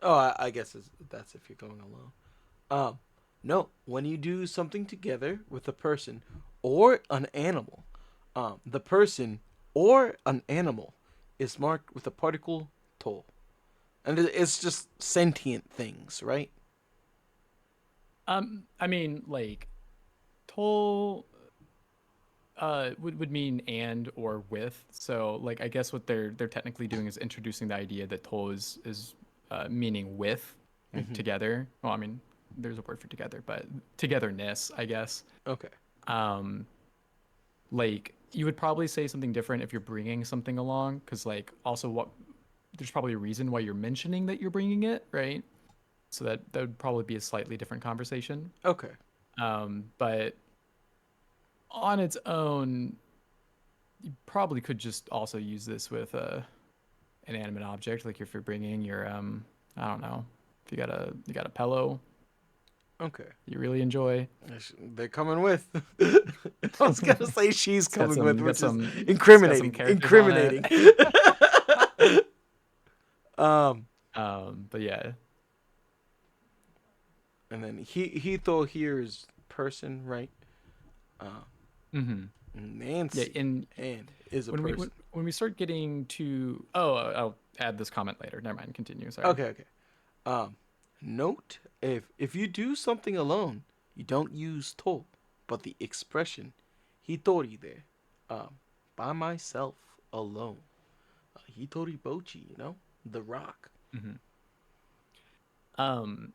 Oh, I guess that's if you're going alone. No, when you do something together with a person or an animal, the person or an animal is marked with a particle to. And it's just sentient things, right? I mean, like, toll would mean and or with. So like I guess what they're technically doing is introducing the idea that toll is meaning with, like, together. Well, I mean, there's a word for together, but togetherness, I guess. Okay. Like you would probably say something different if you're bringing something along, because like also what there's probably a reason why you're mentioning that you're bringing it, right? So that would probably be a slightly different conversation. Okay. But on its own, you probably could just also use this with a inanimate object, like if you're bringing your I don't know, if you got a pillow Okay. you really enjoy. They're coming with. I was gonna say she's It's got coming some, with, got which is some, it's got some incriminating. characters on Incriminating. it. um, But yeah, and then Hito here is person, right? mm-hmm. Yeah, Nancy and and is a when we person. when we start getting to I'll add this comment later. Never mind. Continue. Sorry. Okay. Note, if you do something alone, you don't use to, but the expression hitori there, by myself alone. Hitori bochi, the rock. Mm-hmm.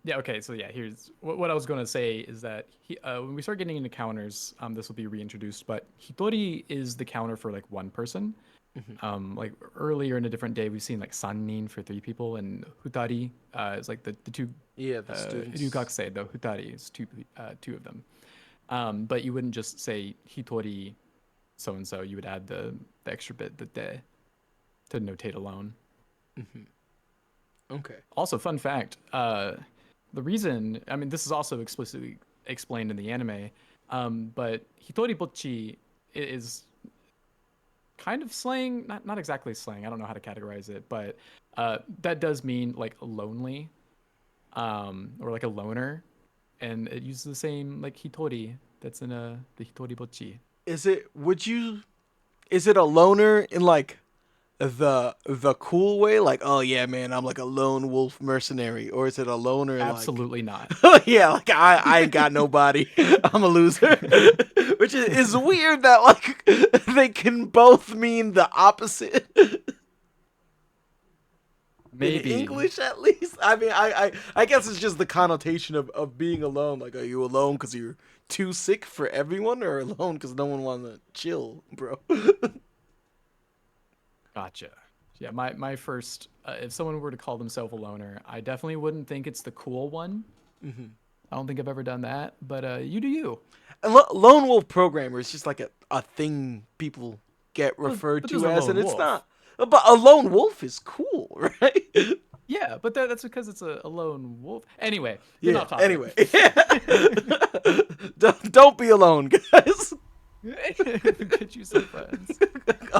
Yeah, okay, so yeah, here's what I was going to say is that when we start getting into counters, this will be reintroduced, but hitori is the counter for like one person. Like earlier in a different day, we've seen like sannin for three people, and hutari is like the two. Yeah, the students. Ryugakusei, the hutari is two of them. But you wouldn't just say hitori so and so. You would add the extra bit, the de, to notate alone. Okay. Also, fun fact: the reason, I mean, this is also explicitly explained in the anime, but hitori bocchi is kind of slang, not exactly slang. I don't know how to categorize it, but that does mean like lonely, or like a loner, and it uses the same like hitori that's in the hitori bocchi. Is it a loner in like the cool way, like, oh yeah man, I'm like a lone wolf mercenary, or is it a loner Absolutely not. like yeah, like I ain't got nobody, I'm a loser? Which is weird that like they can both mean the opposite. Maybe. In English, at least. I mean, I guess it's just the connotation of being alone. Like, are you alone because you're too sick for everyone, or alone because no one wants to chill, bro? Gotcha. Yeah, my first, if someone were to call themselves a loner, I definitely wouldn't think it's the cool one. I don't think I've ever done that, but you do you. And lone wolf programmer is just like a thing people get referred but to there's a as, lone and it's wolf. not. But a lone wolf is cool, right? Yeah, but that's because it's a lone wolf. Anyway, you're Yeah. not talking. Anyway, don't be alone, guys. Get you some friends.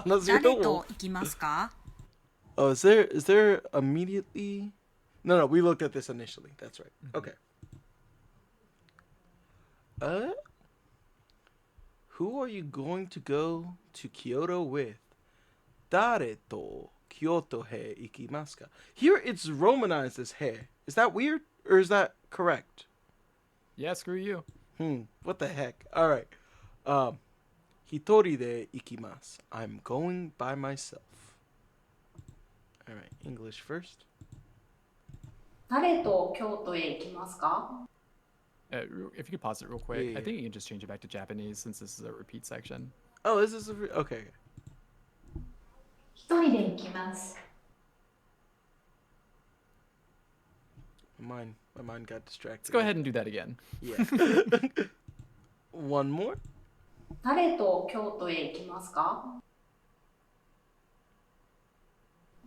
Unless you're the 誰と wolf. 行きますか Oh, is there immediately? No, we looked at this initially. That's right. Okay. Who are you going to go to Kyoto with? Dare to Kyoto he ikimasu ka? Here it's romanized as he. Is that weird or is that correct? Yeah, screw you. What the heck? All right. Hitori de ikimasu. I'm going by myself. All right, English first. 誰と京都へ行きますか If you could pause it real quick, Yeah. I think you can just change it back to Japanese since this is a repeat section. Oh, is this okay? 一人で行きます。 My mind got distracted. Let's go ahead and do that again. Yeah. One more. 誰と京都へ行きますか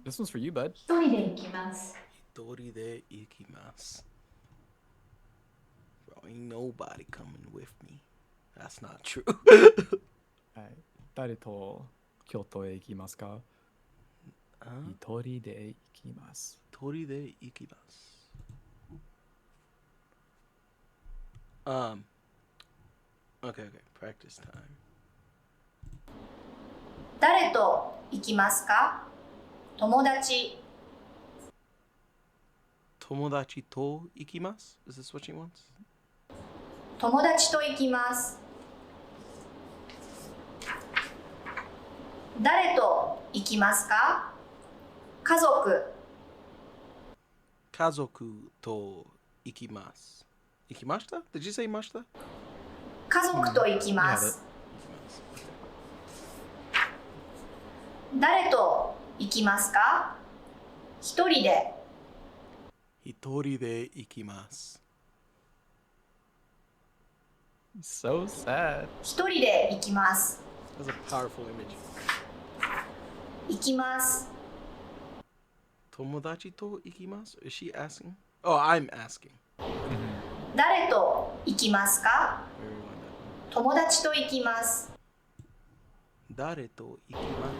This one's for you, bud. 一人で行きます。 Hitori de ikimasu. Bro, ain't nobody coming with me. That's not true. はい。誰と京都へ行きますか？一人で行きます。 Hitori de ikimasu. Okay. Practice time. 誰と行きますか友達 Tomodachi to ikimasu? Is this what she wants? 友達と行きます。誰と行きますか？家族。Kazoku to ikimasu. Ikimashita? Did you say mashita? 家族と行きま You had す。 Ikimasu. 誰と行きますか？一人で。 Hitori de ikimasu. So sad. 一人で行きます。 That's a powerful image. 行きます。 Tomodachi to ikimasu? Is she asking? Oh, I'm asking. 誰と行きますか？ Where we want that. 友達と行きます。 Dare to ikimasu.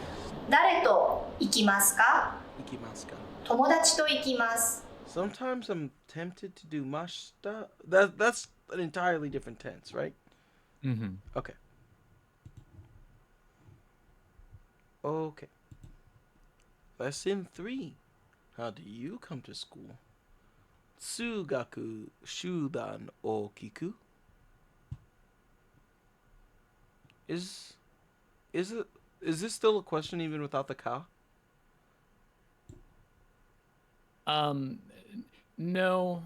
誰と行きますか？ Ikimasu ka. 友達と行きます。 Sometimes I'm tempted to do mashita. That's an entirely different tense, right? Mm-hmm. Okay. Okay. Lesson 3. How do you come to school? Tsugaku shudan o kiku. Is this still a question even without the ka? No,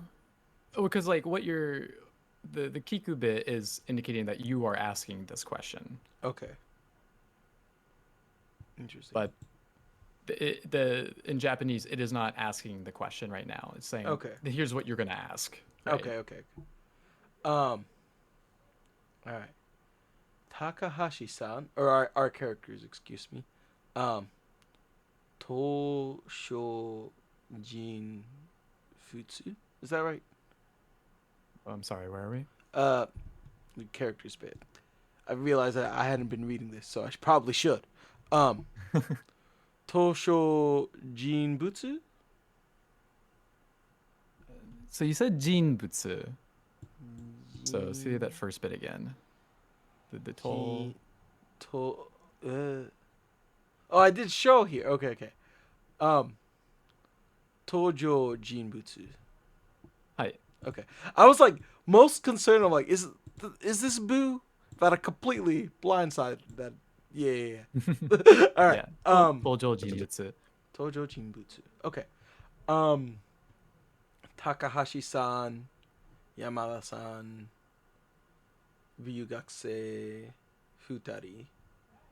because like what you're the kiku bit is indicating that you are asking this question, Okay. Interesting. but the in Japanese it is not asking the question right now. It's saying, Okay. here's what you're gonna ask. right? Okay. All right. Takahashi-san, or our characters, excuse me. Toshojin Futsu. Is that right? Oh, I'm sorry, where are we? The characters bit. I realized that I hadn't been reading this, so I probably should. Toshojin Butsu? So you said jinbutsu. So say that first bit again. The toll. Oh, I did show here. Okay. Tojo Jinbutsu. Hi. Okay. I was like most concerned. I'm like, is this Boo? That I completely blindsided that. Yeah. All right. Yeah. Tojo jinbutsu. Tojo Jinbutsu. Okay. Takahashi-san, Yamada-san, Ryugakse, Futari.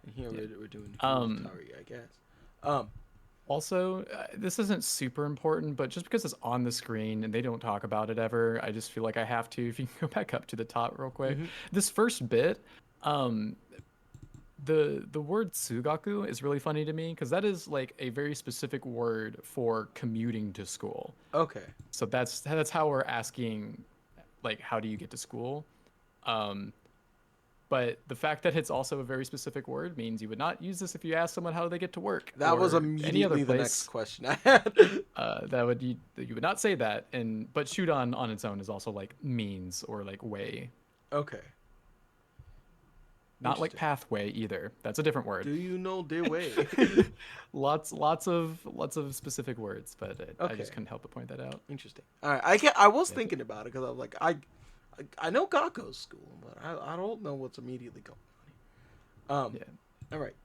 And here we're doing Futari, I guess. Also, this isn't super important, but just because it's on the screen and they don't talk about it ever, I just feel like I have to. If you can go back up to the top real quick. This first bit, the word tsugaku is really funny to me because that is like a very specific word for commuting to school. Okay. So that's how we're asking, like, how do you get to school? But the fact that it's also a very specific word means you would not use this if you ask someone how they get to work. That was or immediately any other the place. next question I had. You would not say that. But shudan on its own is also like means or like way. Okay. Not like pathway either. That's a different word. Do you know their way? Lots of specific words, but I just couldn't help but point that out. Interesting. All right. I was thinking about it because I was like, I know Gakko's school, but I don't know what's immediately going on. Yeah. All right.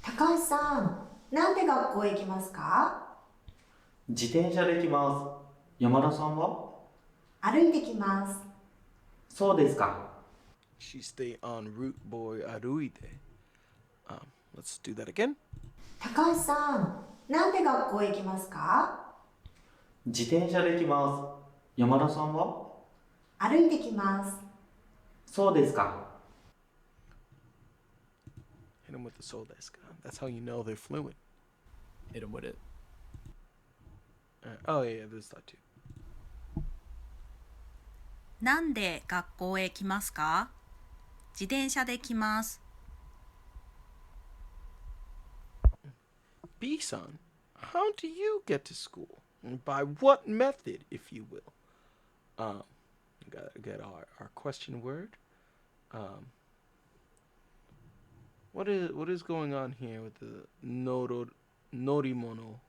高橋さん、なんで学校へ行きますか？自転車で来ます。山田さんは？歩いてきます。そうですか。 She stay en route, boy, aruite. Let's do that again. 高橋さん、なんで学校へ行きますか？自転車で来ます。山田さんは？歩いてきます。そうですか。 Hit him with the soul desk. That's how you know they're fluent. Hit him with it. Oh yeah, there's that too. なんで学校へ来ますか？自転車で来ます。B-san, how do you get to school? And by what method, if you will? Got our question word. What is going on here with the norimono?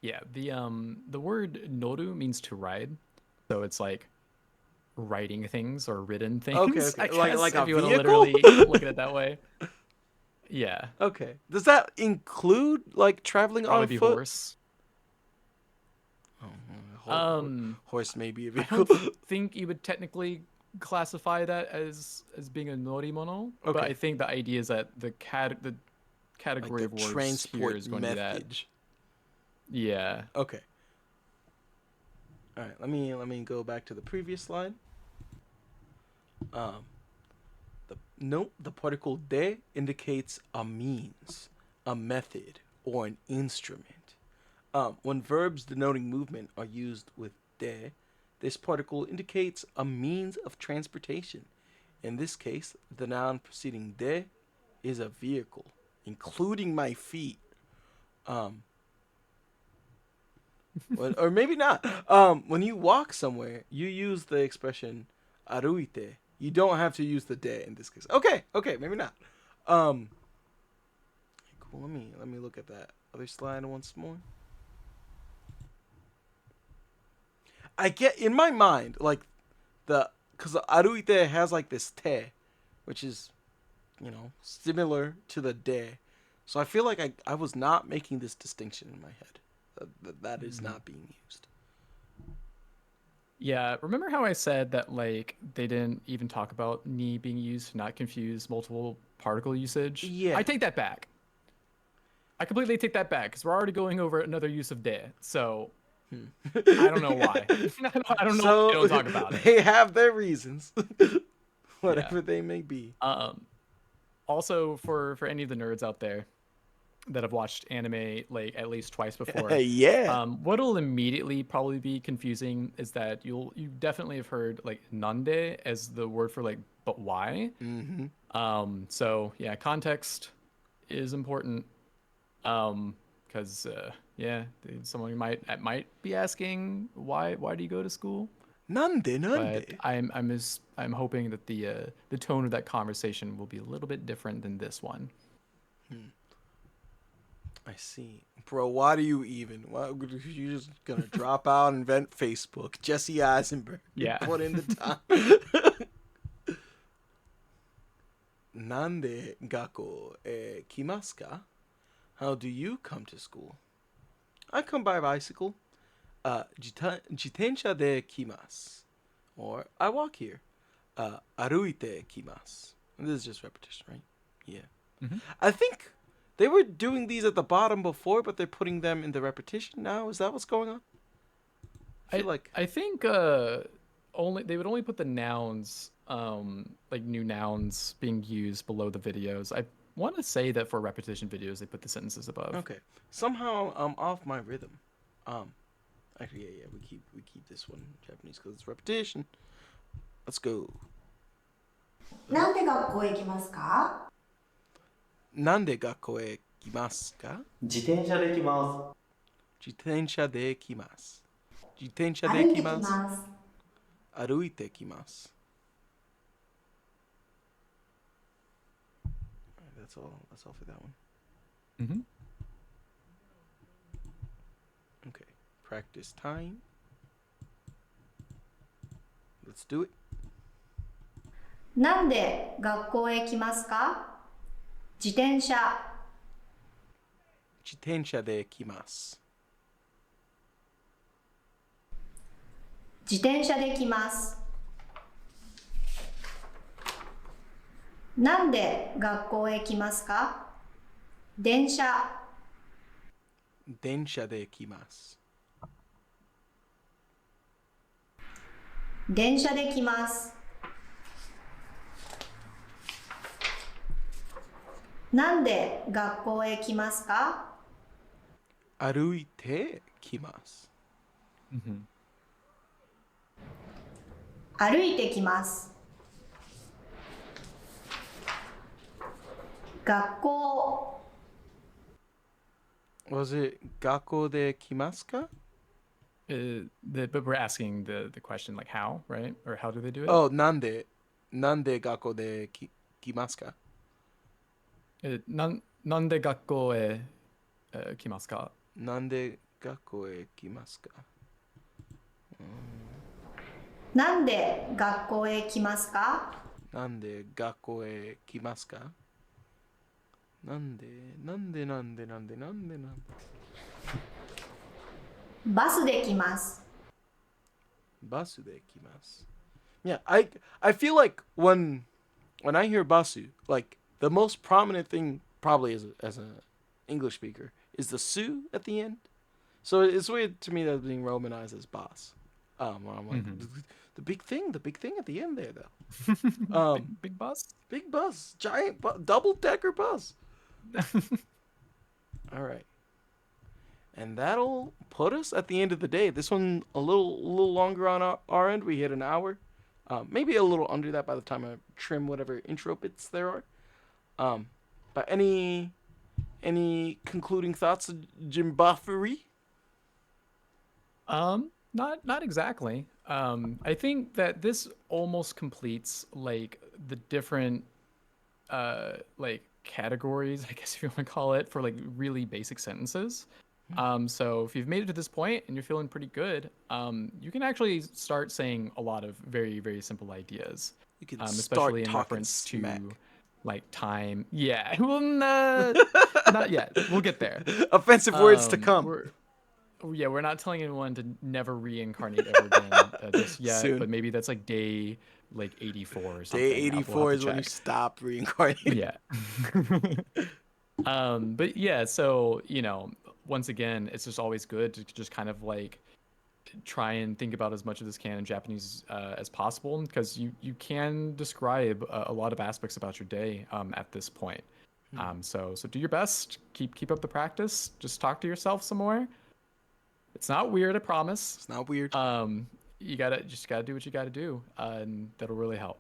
Yeah, the word noru means to ride, so it's like riding things or ridden things. Okay. I guess Like if a you want to vehicle? literally look at it that way. Yeah, Okay. Does that include like traveling probably on be foot? horse. Oh, Um, horse may be a I vehicle. don't think you would technically classify that as being a norimono, but Okay. I think the idea is that the Like category the of words here transport is going to be that. method. Yeah. Okay. All right. Let me go back to the previous slide. Um, the particle de indicates a means, a method, or an instrument. When verbs denoting movement are used with de, this particle indicates a means of transportation. In this case, the noun preceding de is a vehicle, including my feet. Um, or maybe not. When you walk somewhere, you use the expression aruite. You don't have to use the de in this case. Okay, maybe not. Um, cool. Let me look at that other slide once more. I get in my mind like because aruite has like this te, which is similar to the de. So I feel like I was not making this distinction in my head. That is not being used. Yeah, remember how I said that like they didn't even talk about ni being used to not confuse multiple particle usage? Yeah. I take that back. I completely take that back because we're already going over another use of de. So I don't know why. I don't know why they So don't talk about it. they have their reasons, whatever Yeah. they may be. Also, for any of the nerds out there that have watched anime like at least twice before, Yeah. what'll immediately probably be confusing is that you definitely have heard like nande as the word for like but why. Mm-hmm. So yeah, context is important. Because yeah, someone might be asking why do you go to school? Nande, But nande. I'm hoping that the tone of that conversation will be a little bit different than this one. I see. Bro, why do you even? Why, you're just gonna drop out and invent Facebook. Jesse Eisenberg. Yeah. Put in the time. Nande gakko kimasu ka? How do you come to school? I come by bicycle. Jitensha de kimasu. Or I walk here. Aruite kimasu. And this is just repetition, right? Yeah. Mhm. I think they were doing these at the bottom before, but they're putting them in the repetition now. Is that what's going on? I feel like I think only they would only put the nouns like new nouns being used below the videos. I want to say that for repetition videos they put the sentences above. okay. Somehow I'm off my rhythm. Actually, yeah. We keep this one in Japanese because it's repetition. Let's go. なんで学校へ行きますか？ Nande gakko e kimasu ka? 自転車で来ま Jitensha de kimasu. Jitensha 歩 de いてき kimasu. ます。 Aruite kimasu. Alright, that's all for that one. Mm-hmm. Okay. Practice time. Let's do it. なんで学校へ来ますか？自転車。 Jitensha de kimasu. 自転車で来ます。なんで学校へ来ますか？電車。 Densha de kimasu. 電車で来ます。なんで学校へ来ますか？ Aruite kimasu. Mm-hmm. 歩いてきます。学校。 Was it gakko de kimasu ka? But we're asking the question like how, right? Or how do they do it? Oh, nande gakko de kimasu ka? なんで学校へ、来ますか? Nande gakko e kimasu ka? なんで学校へ来ますか？ Nande gakko e kimasu ka? Nande. バスで来ます。 Basu de kimasu. Yeah, I feel like when I hear basu, like the most prominent thing probably as a English speaker is the su at the end. So it's weird to me that it's being romanized as bas. Where I'm like the big thing at the end there though. Big bus. Big bus, giant double decker bus. All right. And that'll put us at the end of the day. This one a little longer on our end. We hit an hour, maybe a little under that by the time I trim whatever intro bits there are. But any concluding thoughts, Jimbafuri? Not exactly. I think that this almost completes like the different like categories, I guess if you want to call it, for like really basic sentences. So if you've made it to this point and you're feeling pretty good, you can actually start saying a lot of very, very simple ideas. You can Especially start in talking reference smack. to like time. Yeah, well, not yet. We'll get there. Offensive words to come. We're not telling anyone to never reincarnate ever again just yet. Soon. But maybe that's like day like 84 or something. Day We'll have 84 to is when you check. stop reincarnating. Yeah. But yeah, so once again, it's just always good to just kind of like try and think about as much of this canon in Japanese as possible, because you can describe a lot of aspects about your day at this point. So do your best, keep up the practice, just talk to yourself some more. It's not weird, I promise. It's not weird. You gotta do what you gotta do, and that'll really help.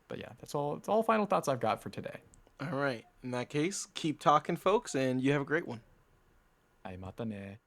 But yeah, it's all final thoughts I've got for today. All right. In that case, keep talking, folks, and you have a great one. Ai mata ne.